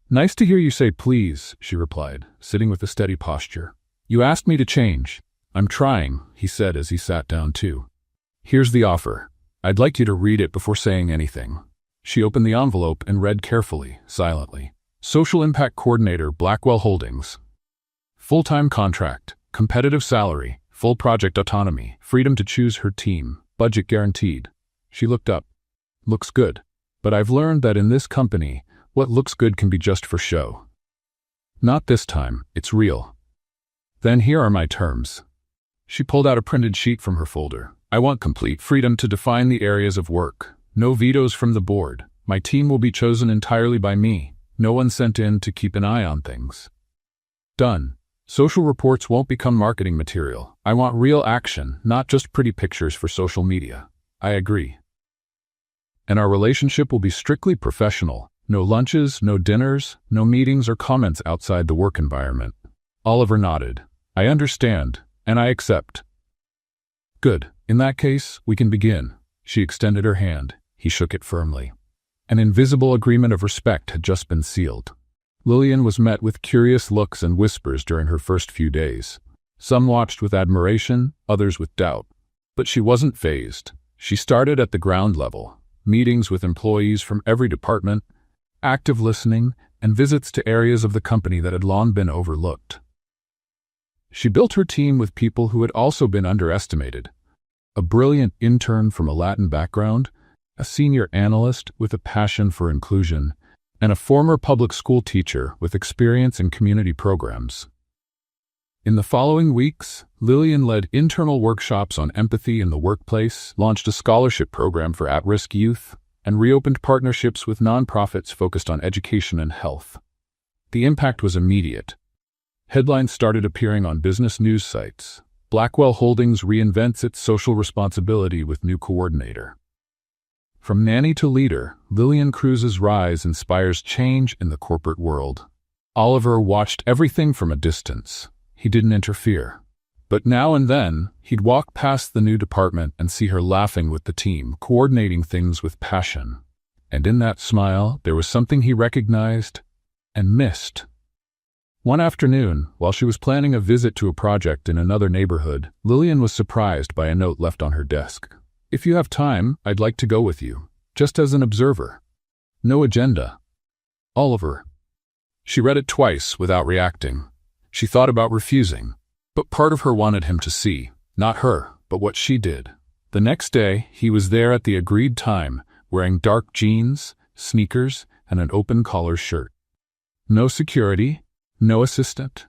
"Nice to hear you say please," she replied, sitting with a steady posture. "You asked me to change." "I'm trying," he said as he sat down too. "Here's the offer. I'd like you to read it before saying anything." She opened the envelope and read carefully, silently. Social Impact Coordinator, Blackwell Holdings. Full-time contract, competitive salary, full project autonomy, freedom to choose her team, budget guaranteed. She looked up. "Looks good. But I've learned that in this company, what looks good can be just for show. Not this time, it's real." "Then here are my terms." She pulled out a printed sheet from her folder. "I want complete freedom to define the areas of work. No vetoes from the board. My team will be chosen entirely by me. No one sent in to keep an eye on things." "Done. Social reports won't become marketing material. I want real action, not just pretty pictures for social media." "I agree." "And our relationship will be strictly professional. No lunches, no dinners, no meetings or comments outside the work environment." Oliver nodded. "I understand, and I accept." "Good. In that case, we can begin." She extended her hand. He shook it firmly. An invisible agreement of respect had just been sealed. Lillian was met with curious looks and whispers during her first few days. Some watched with admiration, others with doubt. But she wasn't fazed. She started at the ground level, meetings with employees from every department, active listening, and visits to areas of the company that had long been overlooked. She built her team with people who had also been underestimated. A brilliant intern from a Latin background, a senior analyst with a passion for inclusion, and a former public school teacher with experience in community programs. In the following weeks, Lillian led internal workshops on empathy in the workplace, launched a scholarship program for at-risk youth, and reopened partnerships with nonprofits focused on education and health. The impact was immediate. Headlines started appearing on business news sites. Blackwell Holdings reinvents its social responsibility with new coordinator. From nanny to leader, Lillian Cruz's rise inspires change in the corporate world. Oliver watched everything from a distance. He didn't interfere. But now and then, he'd walk past the new department and see her laughing with the team, coordinating things with passion. And in that smile, there was something he recognized and missed. One afternoon, while she was planning a visit to a project in another neighborhood, Lillian was surprised by a note left on her desk. "If you have time, I'd like to go with you, just as an observer. No agenda. Oliver." She read it twice without reacting. She thought about refusing, but part of her wanted him to see, not her, but what she did. The next day, he was there at the agreed time, wearing dark jeans, sneakers, and an open-collar shirt. No security, no assistant.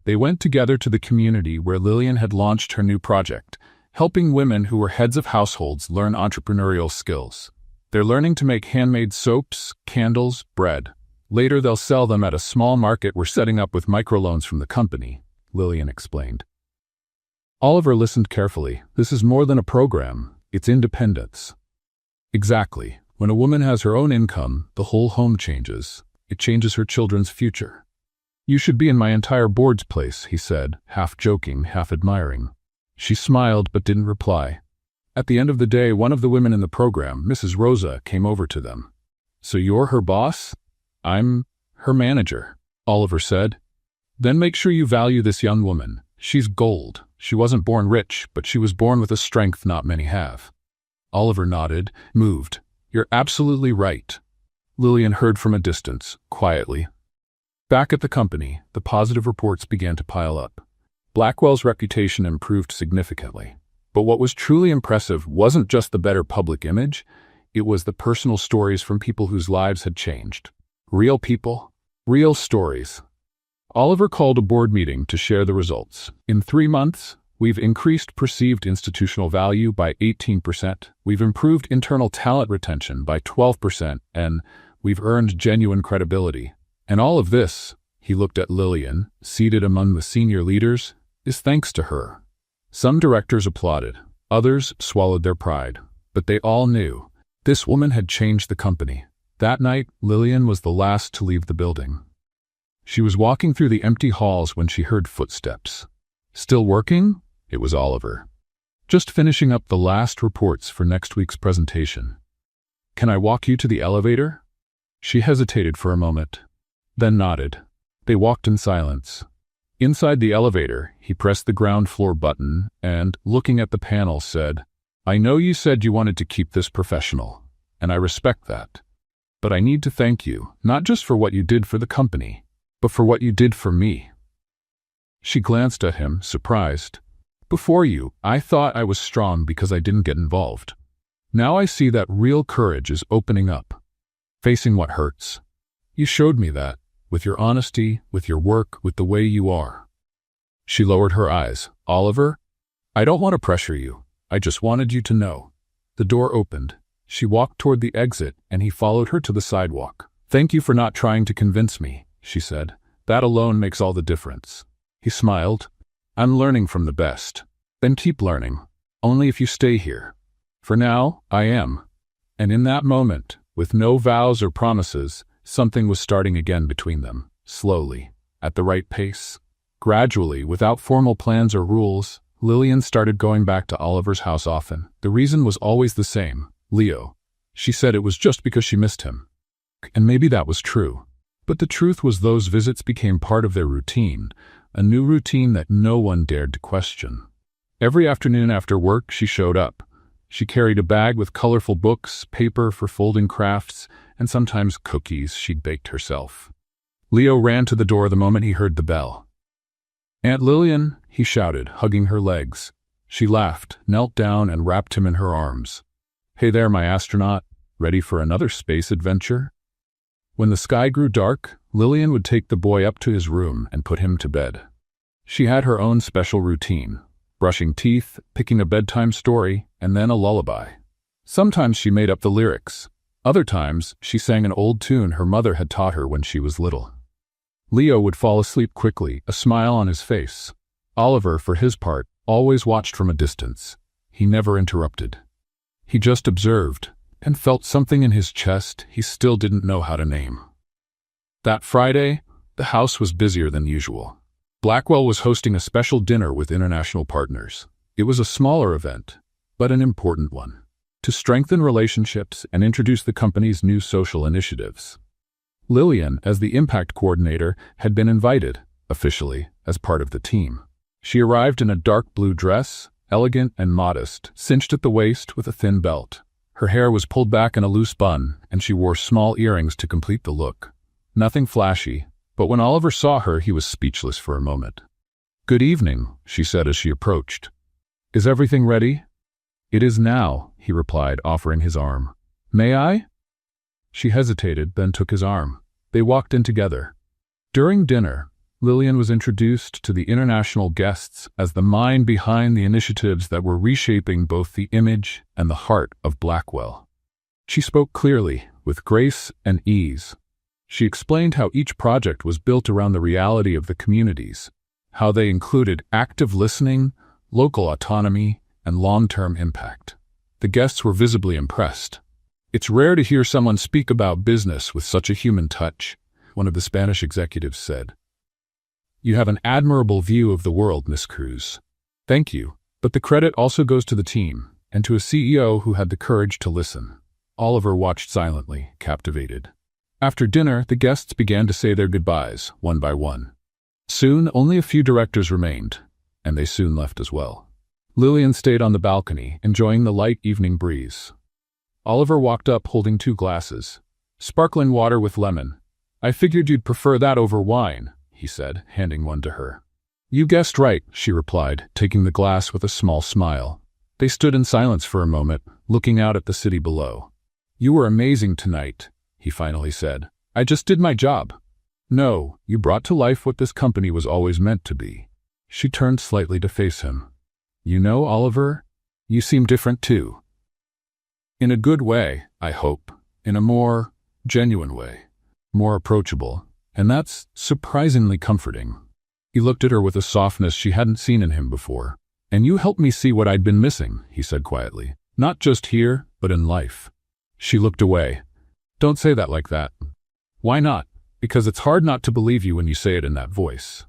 They went together to the community where Lillian had launched her new project, helping women who were heads of households learn entrepreneurial skills. They're learning to make handmade soaps, candles, bread. Later they'll sell them at a small market we're setting up with microloans from the company, Lillian explained. Oliver listened carefully. This is more than a program, it's independence. Exactly. When a woman has her own income, the whole home changes. It changes her children's future. "You should be in my entire board's place," he said, half joking, half admiring. She smiled but didn't reply. At the end of the day, one of the women in the program, Mrs. Rosa, came over to them. "So you're her boss?" "I'm her manager," Oliver said. "Then make sure you value this young woman. She's gold. She wasn't born rich, but she was born with a strength not many have." Oliver nodded, moved. "You're absolutely right." Lillian heard from a distance, quietly. Back at the company, the positive reports began to pile up. Blackwell's reputation improved significantly. But what was truly impressive wasn't just the better public image, it was the personal stories from people whose lives had changed. Real people, real stories. Oliver called a board meeting to share the results. "In 3 months, we've increased perceived institutional value by 18%, we've improved internal talent retention by 12%, and we've earned genuine credibility. And all of this, He looked at Lillian, seated among the senior leaders, is thanks to her. Some directors applauded, others swallowed their pride, but they all knew this woman had changed the company. That night, Lillian was the last to leave the building. She was walking through the empty halls when she heard footsteps. Still working? It was Oliver. Just finishing up the last reports for next week's presentation. Can I walk you to the elevator? She hesitated for a moment, then nodded. They walked in silence. Inside the elevator, he pressed the ground floor button and, looking at the panel, said, I know you said you wanted to keep this professional, and I respect that. But I need to thank you, not just for what you did for the company, but for what you did for me. She glanced at him, surprised. Before you, I thought I was strong because I didn't get involved. Now I see that real courage is opening up, facing what hurts. You showed me that, with your honesty, with your work, with the way you are. She lowered her eyes. Oliver, I don't want to pressure you. I just wanted you to know. The door opened. She walked toward the exit, and he followed her to the sidewalk. Thank you for not trying to convince me, she said. That alone makes all the difference. He smiled. I'm learning from the best. Then keep learning. Only if you stay here. For now, I am. And in that moment, with no vows or promises, something was starting again between them, slowly, at the right pace. Gradually, without formal plans or rules, Lillian started going back to Oliver's house often. The reason was always the same, Leo. She said it was just because she missed him. And maybe that was true. But the truth was those visits became part of their routine, a new routine that no one dared to question. Every afternoon after work, she showed up. She carried a bag with colorful books, paper for folding crafts, and sometimes cookies she'd baked herself. Leo ran to the door the moment he heard the bell. Aunt Lillian, he shouted, hugging her legs. She laughed, knelt down, and wrapped him in her arms. Hey there, my astronaut. Ready for another space adventure? When the sky grew dark, Lillian would take the boy up to his room and put him to bed. She had her own special routine, brushing teeth, picking a bedtime story, and then a lullaby. Sometimes she made up the lyrics. Other times, she sang an old tune her mother had taught her when she was little. Leo would fall asleep quickly, a smile on his face. Oliver, for his part, always watched from a distance. He never interrupted. He just observed, and felt something in his chest he still didn't know how to name. That Friday, the house was busier than usual. Blackwell was hosting a special dinner with international partners. It was a smaller event, but an important one, to strengthen relationships and introduce the company's new social initiatives. Lillian, as the impact coordinator, had been invited, officially, as part of the team. She arrived in a dark blue dress, elegant and modest, cinched at the waist with a thin belt. Her hair was pulled back in a loose bun, and she wore small earrings to complete the look. Nothing flashy, but when Oliver saw her, he was speechless for a moment. Good evening, she said as she approached. Is everything ready? It is now, he replied, offering his arm. May I? She hesitated, then took his arm. They walked in together. During dinner, Lillian was introduced to the international guests as the mind behind the initiatives that were reshaping both the image and the heart of Blackwell. She spoke clearly, with grace and ease. She explained how each project was built around the reality of the communities, how they included active listening, local autonomy, and long-term impact. The guests were visibly impressed. It's rare to hear someone speak about business with such a human touch, one of the Spanish executives said. You have an admirable view of the world, Miss Cruz. Thank you, but the credit also goes to the team, and to a CEO who had the courage to listen. Oliver watched silently, captivated. After dinner, the guests began to say their goodbyes, one by one. Soon, only a few directors remained, and they soon left as well. Lillian stayed on the balcony, enjoying the light evening breeze. Oliver walked up holding 2 glasses. Sparkling water with lemon. I figured you'd prefer that over wine, he said, handing one to her. You guessed right, she replied, taking the glass with a small smile. They stood in silence for a moment, looking out at the city below. You were amazing tonight, he finally said. I just did my job. No, you brought to life what this company was always meant to be. She turned slightly to face him. You know, Oliver, you seem different too. In a good way, I hope. In a more genuine way. More approachable. And that's surprisingly comforting. He looked at her with a softness she hadn't seen in him before. And you helped me see what I'd been missing, he said quietly. Not just here, but in life. She looked away. Don't say that like that. Why not? Because it's hard not to believe you when you say it in that voice.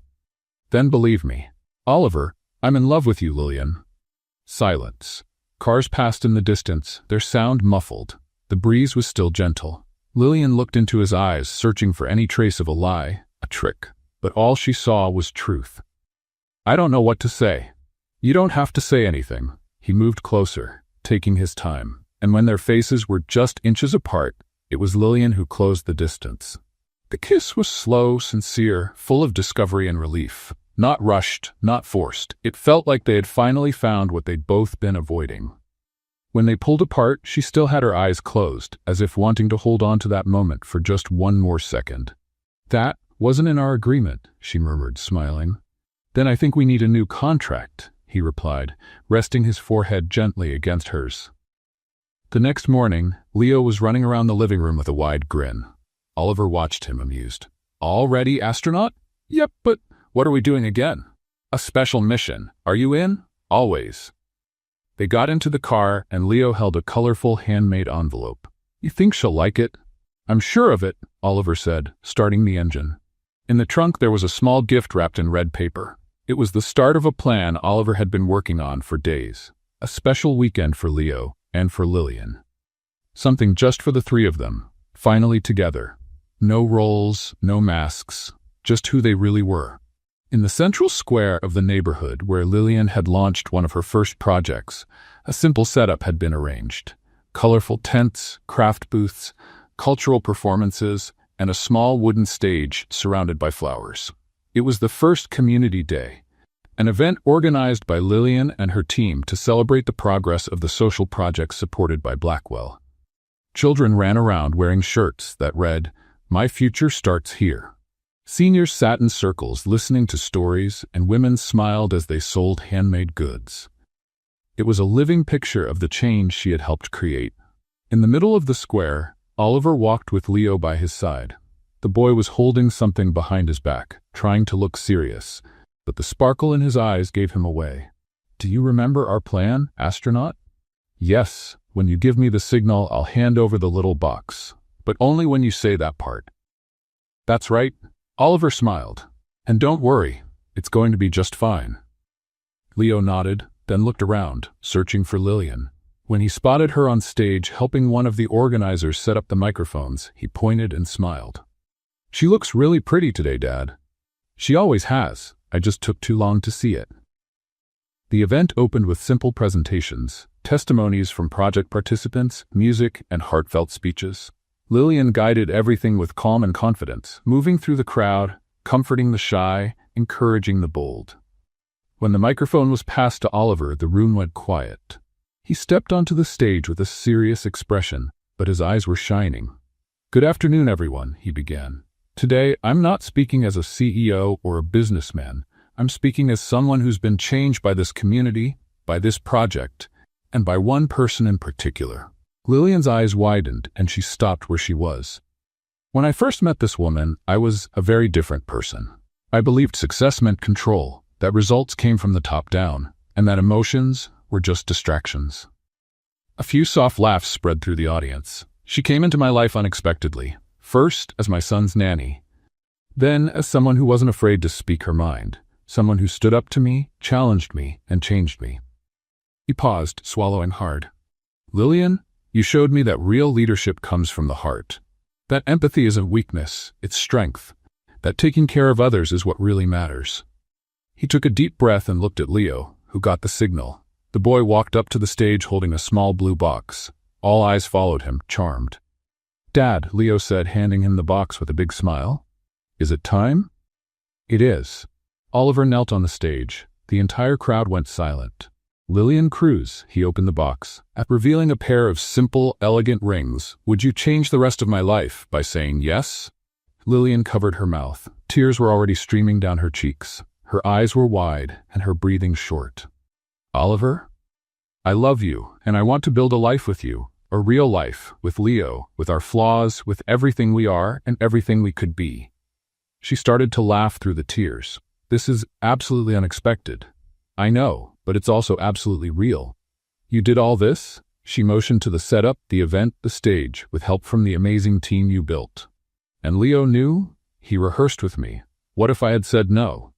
Then believe me. Oliver, I'm in love with you, Lillian. Silence. Cars passed in the distance, their sound muffled. The breeze was still gentle. Lillian looked into his eyes, searching for any trace of a lie, a trick. But all she saw was truth. I don't know what to say. You don't have to say anything. He moved closer, taking his time. And when their faces were just inches apart, it was Lillian who closed the distance. The kiss was slow, sincere, full of discovery and relief. Not rushed, not forced. It felt like they had finally found what they'd both been avoiding. When they pulled apart, she still had her eyes closed, as if wanting to hold on to that moment for just one more second. That wasn't in our agreement, she murmured, smiling. Then I think we need a new contract, he replied, resting his forehead gently against hers. The next morning, Leo was running around the living room with a wide grin. Oliver watched him, amused. Already, astronaut? Yep, but what are we doing again? A special mission. Are you in? Always. They got into the car, and Leo held a colorful handmade envelope. You think she'll like it? I'm sure of it, Oliver said, starting the engine. In the trunk there was a small gift wrapped in red paper. It was the start of a plan Oliver had been working on for days. A special weekend for Leo and for Lillian. Something just for the three of them, finally together. No roles, no masks, just who they really were. In the central square of the neighborhood where Lillian had launched one of her first projects, a simple setup had been arranged. Colorful tents, craft booths, cultural performances, and a small wooden stage surrounded by flowers. It was the first community day, an event organized by Lillian and her team to celebrate the progress of the social projects supported by Blackwell. Children ran around wearing shirts that read, "My future starts here." Seniors sat in circles listening to stories, and women smiled as they sold handmade goods. It was a living picture of the change she had helped create. In the middle of the square, Oliver walked with Leo by his side. The boy was holding something behind his back, trying to look serious, but the sparkle in his eyes gave him away. Do you remember our plan, astronaut? Yes, when you give me the signal, I'll hand over the little box, but only when you say that part. That's right, Oliver smiled. And don't worry, it's going to be just fine. Leo nodded, then looked around, searching for Lillian. When he spotted her on stage helping one of the organizers set up the microphones, he pointed and smiled. She looks really pretty today, Dad. She always has. I just took too long to see it. The event opened with simple presentations, testimonies from project participants, music, and heartfelt speeches. Lillian guided everything with calm and confidence, moving through the crowd, comforting the shy, encouraging the bold. When the microphone was passed to Oliver, the room went quiet. He stepped onto the stage with a serious expression, but his eyes were shining. Good afternoon, everyone, he began. Today, I'm not speaking as a CEO or a businessman. I'm speaking as someone who's been changed by this community, by this project, and by one person in particular. Lillian's eyes widened, and she stopped where she was. When I first met this woman, I was a very different person. I believed success meant control, that results came from the top down, and that emotions were just distractions. A few soft laughs spread through the audience. She came into my life unexpectedly, first as my son's nanny, then as someone who wasn't afraid to speak her mind, someone who stood up to me, challenged me, and changed me. He paused, swallowing hard. Lillian, you showed me that real leadership comes from the heart. That empathy isn't weakness, it's strength. That taking care of others is what really matters. He took a deep breath and looked at Leo, who got the signal. The boy walked up to the stage holding a small blue box. All eyes followed him, charmed. Dad, Leo said, handing him the box with a big smile. Is it time? It is. Oliver knelt on the stage. The entire crowd went silent. Lillian Cruz, he opened the box. Revealing a pair of simple, elegant rings. Would you change the rest of my life by saying yes? Lillian covered her mouth. Tears were already streaming down her cheeks. Her eyes were wide and her breathing short. Oliver, I love you, and I want to build a life with you, a real life, with Leo, with our flaws, with everything we are and everything we could be. She started to laugh through the tears. This is absolutely unexpected. I know, but it's also absolutely real. You did all this? She motioned to the setup, the event, the stage, with help from the amazing team you built. And Leo knew? He rehearsed with me. What if I had said no?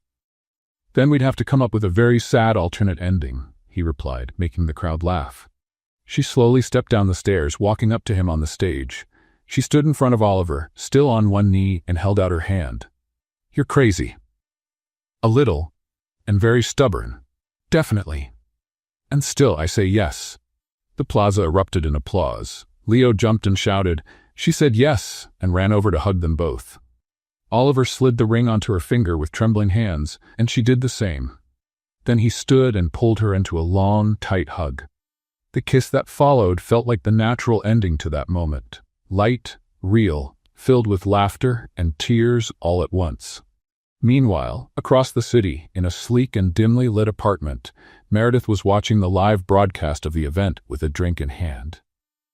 Then we'd have to come up with a very sad alternate ending, he replied, making the crowd laugh. She slowly stepped down the stairs, walking up to him on the stage. She stood in front of Oliver, still on one knee, and held out her hand. You're crazy. A little, and very stubborn. Definitely. And still I say yes. The plaza erupted in applause. Leo jumped and shouted. She said yes, and ran over to hug them both. Oliver slid the ring onto her finger with trembling hands, and she did the same. Then he stood and pulled her into a long, tight hug. The kiss that followed felt like the natural ending to that moment. Light, real, filled with laughter and tears all at once. Meanwhile, across the city, in a sleek and dimly lit apartment, Meredith was watching the live broadcast of the event with a drink in hand.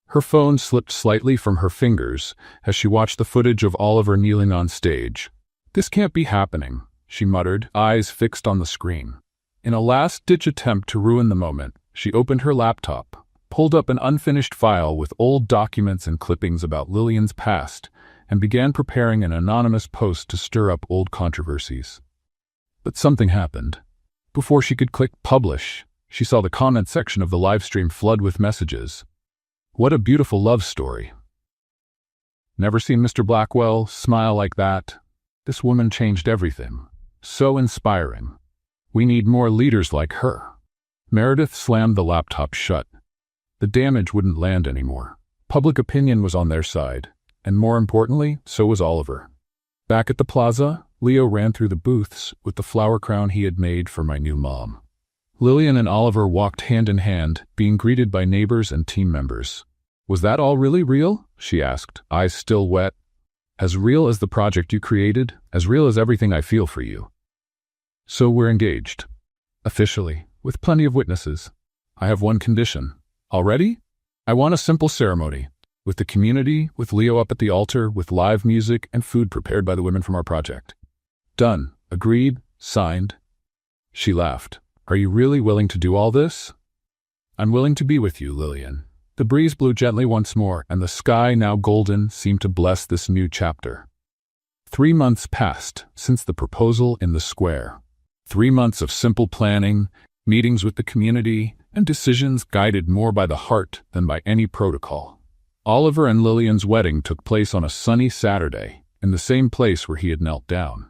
Her phone slipped slightly from her fingers as she watched the footage of Oliver kneeling on stage. This can't be happening, she muttered, eyes fixed on the screen. In a last-ditch attempt to ruin the moment, she opened her laptop, pulled up an unfinished file with old documents and clippings about Lillian's past, and began preparing an anonymous post to stir up old controversies. But something happened. Before she could click publish, she saw the comment section of the livestream flood with messages. What a beautiful love story. Never seen Mr. Blackwell smile like that. This woman changed everything. So inspiring. We need more leaders like her. Meredith slammed the laptop shut. The damage wouldn't land anymore. Public opinion was on their side, and more importantly, so was Oliver. Back at the plaza, Leo ran through the booths with the flower crown he had made for my new mom. Lillian and Oliver walked hand in hand, being greeted by neighbors and team members. Was that all really real? She asked, eyes still wet. As real as the project you created, as real as everything I feel for you. So we're engaged. Officially, with plenty of witnesses. I have one condition. Already? I want a simple ceremony. With the community, with Leo up at the altar, with live music and food prepared by the women from our project. Done. Agreed. Signed. She laughed. Are you really willing to do all this? I'm willing to be with you, Lillian. The breeze blew gently once more, and the sky, now golden, seemed to bless this new chapter. 3 months passed since the proposal in the square. 3 months of simple planning, meetings with the community, and decisions guided more by the heart than by any protocol. Oliver and Lillian's wedding took place on a sunny Saturday, in the same place where he had knelt down.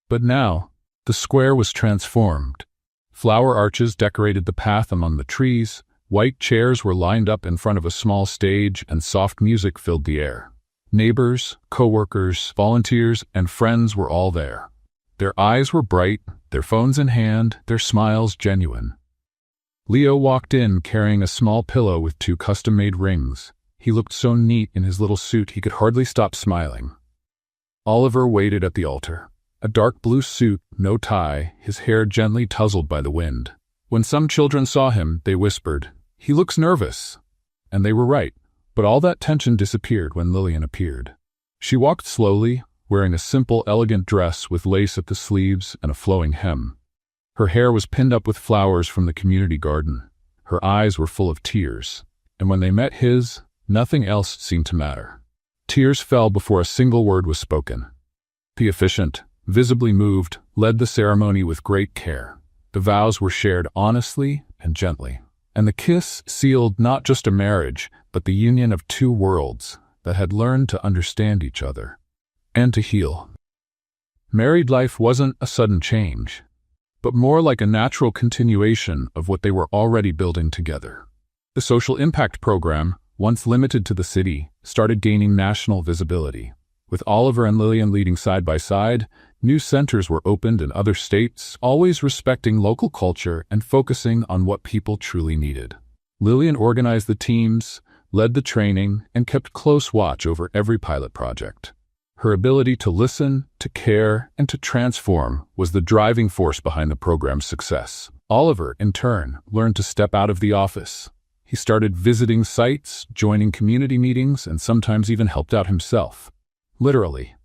But now, the square was transformed. Flower arches decorated the path among the trees, white chairs were lined up in front of a small stage, and soft music filled the air. Neighbors, co-workers, volunteers, and friends were all there. Their eyes were bright, their phones in hand, their smiles genuine. Leo walked in carrying a small pillow with 2 custom-made rings. He looked so neat in his little suit he could hardly stop smiling. Oliver waited at the altar. A dark blue suit, no tie, his hair gently tousled by the wind. When some children saw him, they whispered, "He looks nervous." And they were right, but all that tension disappeared when Lillian appeared. She walked slowly, wearing a simple, elegant dress with lace at the sleeves and a flowing hem. Her hair was pinned up with flowers from the community garden. Her eyes were full of tears, and when they met his, nothing else seemed to matter. Tears fell before a single word was spoken. The officiant, visibly moved, led the ceremony with great care. The vows were shared honestly and gently, and the kiss sealed not just a marriage, but the union of 2 worlds that had learned to understand each other and to heal. Married life wasn't a sudden change, but more like a natural continuation of what they were already building together. The social impact program, once limited to the city, started gaining national visibility. With Oliver and Lillian leading side by side, new centers were opened in other states, always respecting local culture and focusing on what people truly needed. Lillian organized the teams, led the training, and kept close watch over every pilot project. Her ability to listen, to care, and to transform was the driving force behind the program's success. Oliver, in turn, learned to step out of the office. He started visiting sites, joining community meetings, and sometimes even helped out himself. Literally.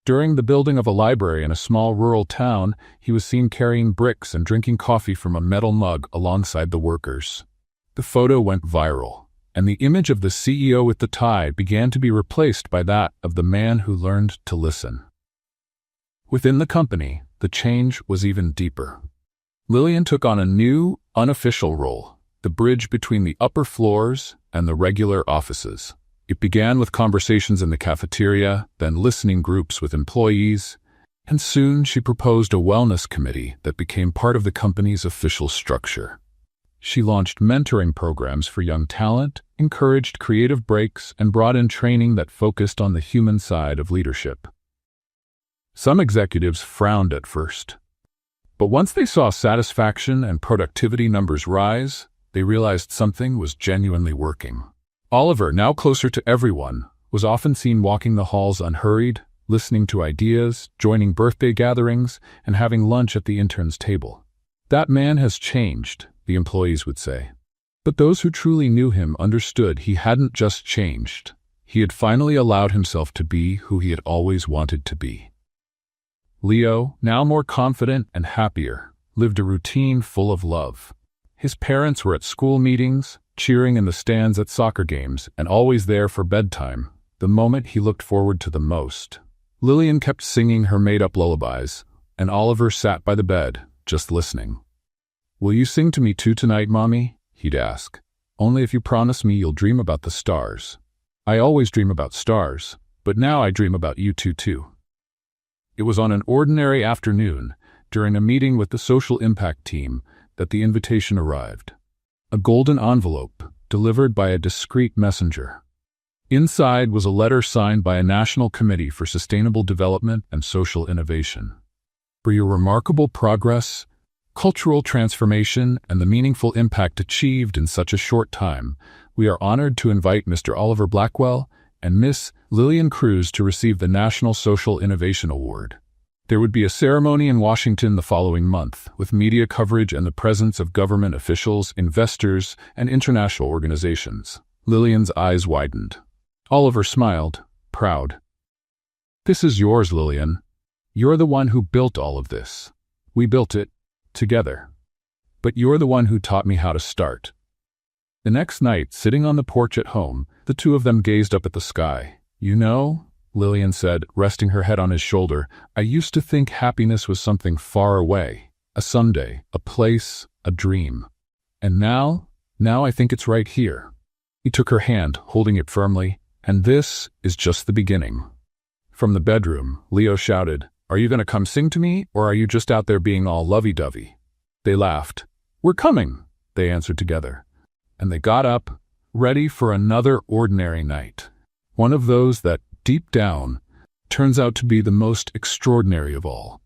During the building of a library in a small rural town, he was seen carrying bricks and drinking coffee from a metal mug alongside the workers. The photo went viral, and the image of the CEO with the tie began to be replaced by that of the man who learned to listen. Within the company, the change was even deeper. Lillian took on a new, unofficial role, the bridge between the upper floors and the regular offices. It began with conversations in the cafeteria, then listening groups with employees, and soon she proposed a wellness committee that became part of the company's official structure. She launched mentoring programs for young talent, encouraged creative breaks, and brought in training that focused on the human side of leadership. Some executives frowned at first, but once they saw satisfaction and productivity numbers rise, they realized something was genuinely working. Oliver, now closer to everyone, was often seen walking the halls unhurried, listening to ideas, joining birthday gatherings, and having lunch at the intern's table. That man has changed, the employees would say. But those who truly knew him understood he hadn't just changed. He had finally allowed himself to be who he had always wanted to be. Leo, now more confident and happier, lived a routine full of love. His parents were at school meetings, cheering in the stands at soccer games, and always there for bedtime, the moment he looked forward to the most. Lillian kept singing her made-up lullabies, and Oliver sat by the bed, just listening. "Will you sing to me too tonight, Mommy?" he'd ask. "Only if you promise me you'll dream about the stars." "I always dream about stars, but now I dream about you two too." It was on an ordinary afternoon, during a meeting with the social impact team, that the invitation arrived. A golden envelope, delivered by a discreet messenger. Inside was a letter signed by a National Committee for Sustainable Development and Social Innovation. "For your remarkable progress, cultural transformation, and the meaningful impact achieved in such a short time, we are honored to invite Mr. Oliver Blackwell and Miss Lillian Cruz to receive the National Social Innovation Award. There would be a ceremony in Washington the following month, with media coverage and the presence of government officials, investors, and international organizations." Lillian's eyes widened. Oliver smiled, proud. "This is yours, Lillian. You're the one who built all of this. We built it together. But you're the one who taught me how to start." The next night, sitting on the porch at home, the two of them gazed up at the sky. "You know," Lillian said, resting her head on his shoulder, "I used to think happiness was something far away, a someday, a place, a dream. And now I think it's right here." He took her hand, holding it firmly, "And this is just the beginning." From the bedroom, Leo shouted, "Are you going to come sing to me, or are you just out there being all lovey-dovey?" They laughed. "We're coming," they answered together. And they got up, ready for another ordinary night. One of those that, deep down, turns out to be the most extraordinary of all.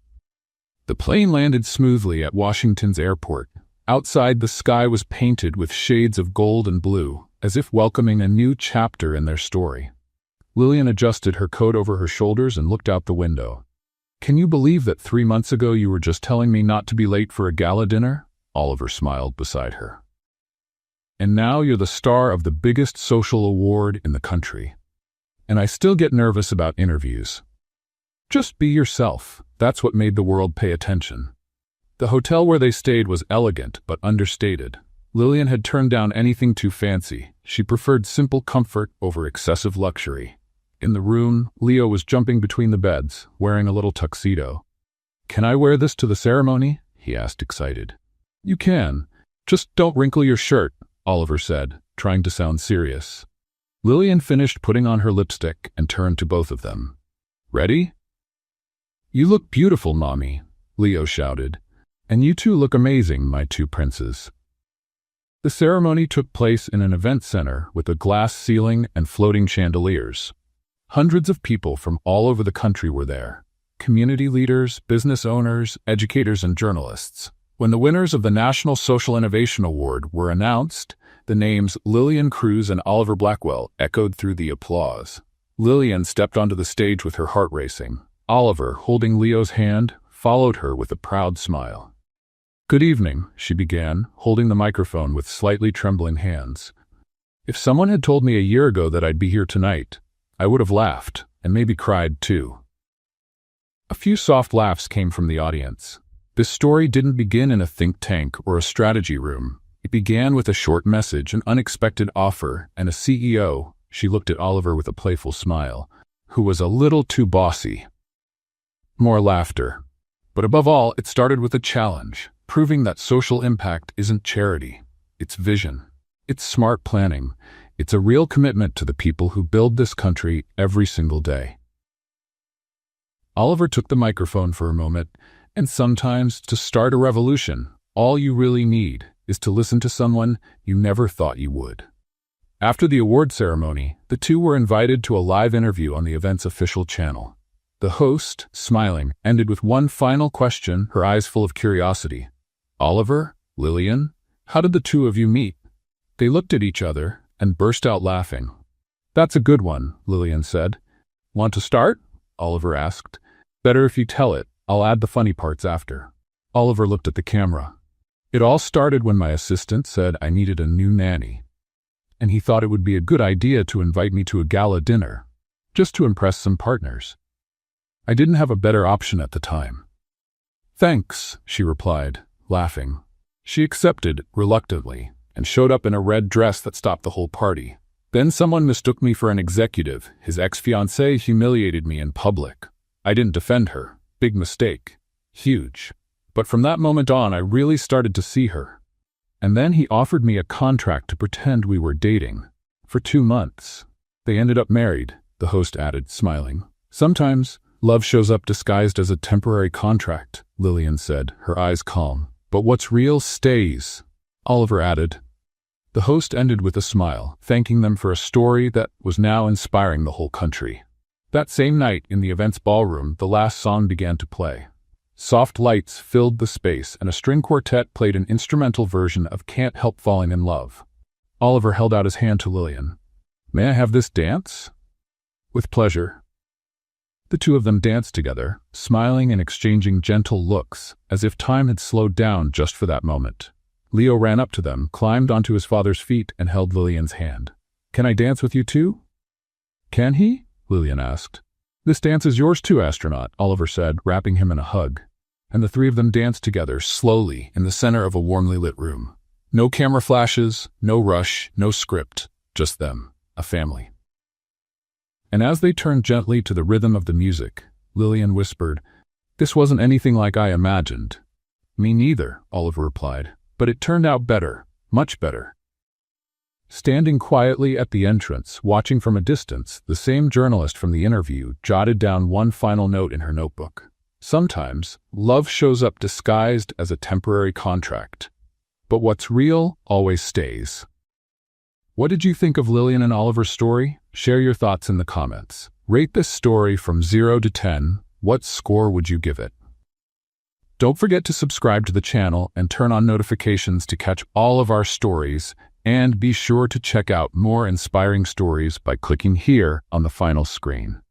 The plane landed smoothly at Washington's airport. Outside, the sky was painted with shades of gold and blue, as if welcoming a new chapter in their story. Lillian adjusted her coat over her shoulders and looked out the window. "Can you believe that 3 months ago you were just telling me not to be late for a gala dinner?" Oliver smiled beside her. "And now you're the star of the biggest social award in the country. And I still get nervous about interviews. Just be yourself. That's what made the world pay attention." The hotel where they stayed was elegant but understated. Lillian had turned down anything too fancy. She preferred simple comfort over excessive luxury. In the room, Leo was jumping between the beds, wearing a little tuxedo. "Can I wear this to the ceremony?" he asked, excited. "You can. Just don't wrinkle your shirt," Oliver said, trying to sound serious. Lillian finished putting on her lipstick and turned to both of them. "Ready?" "You look beautiful, Mommy," Leo shouted. "And you two look amazing, my two princes." The ceremony took place in an event center with a glass ceiling and floating chandeliers. Hundreds of people from all over the country were there. Community leaders, business owners, educators, and journalists. When the winners of the National Social Innovation Award were announced, the names Lillian Cruz and Oliver Blackwell echoed through the applause. Lillian stepped onto the stage with her heart racing. Oliver, holding Leo's hand, followed her with a proud smile. "Good evening," she began, holding the microphone with slightly trembling hands. "If someone had told me a year ago that I'd be here tonight, I would have laughed, and maybe cried too. A few soft laughs came from the audience. This story didn't begin in a think tank or a strategy room. It began with a short message, an unexpected offer, and a CEO, she looked at Oliver with a playful smile, who was a little too bossy. More laughter. But above all, it started with a challenge, proving that social impact isn't charity. It's vision. It's smart planning. It's a real commitment to the people who build this country every single day. Oliver took the microphone for a moment, and sometimes, to start a revolution, all you really need is to listen to someone you never thought you would. After the award ceremony, the two were invited to a live interview on the event's official channel. The host, smiling, ended with one final question, her eyes full of curiosity. "Oliver, Lillian, how did the two of you meet?" They looked at each other and burst out laughing. "That's a good one," Lillian said. "Want to start?" Oliver asked. "Better if you tell it. I'll add the funny parts after." Oliver looked at the camera. "It all started when my assistant said I needed a new nanny, and he thought it would be a good idea to invite me to a gala dinner, just to impress some partners. I didn't have a better option at the time." "Thanks," she replied, laughing. She accepted, reluctantly, and showed up in a red dress that stopped the whole party. Then someone mistook me for an executive. His ex-fiancée humiliated me in public. I didn't defend her. Big mistake. Huge. But from that moment on, I really started to see her. And then he offered me a contract to pretend we were dating. For 2 months. They ended up married, the host added, smiling. "Sometimes, love shows up disguised as a temporary contract," Lillian said, her eyes calm. "But what's real stays," Oliver added. The host ended with a smile, thanking them for a story that was now inspiring the whole country. That same night, in the event's ballroom, the last song began to play. Soft lights filled the space, and a string quartet played an instrumental version of "Can't Help Falling in Love." Oliver held out his hand to Lillian. "May I have this dance?" "With pleasure." The two of them danced together, smiling and exchanging gentle looks, as if time had slowed down just for that moment. Leo ran up to them, climbed onto his father's feet, and held Lillian's hand. "Can I dance with you too?" "Can he?" Lillian asked. "This dance is yours too, astronaut," Oliver said, wrapping him in a hug. And the three of them danced together, slowly, in the center of a warmly lit room. No camera flashes, no rush, no script, just them, a family. And as they turned gently to the rhythm of the music, Lillian whispered, "This wasn't anything like I imagined." "Me neither," Oliver replied, "but it turned out better, much better." Standing quietly at the entrance, watching from a distance, the same journalist from the interview jotted down one final note in her notebook. "Sometimes, love shows up disguised as a temporary contract. But what's real always stays." What did you think of Lillian and Oliver's story? Share your thoughts in the comments. Rate this story from 0 to 10. What score would you give it? Don't forget to subscribe to the channel and turn on notifications to catch all of our stories, and be sure to check out more inspiring stories by clicking here on the final screen.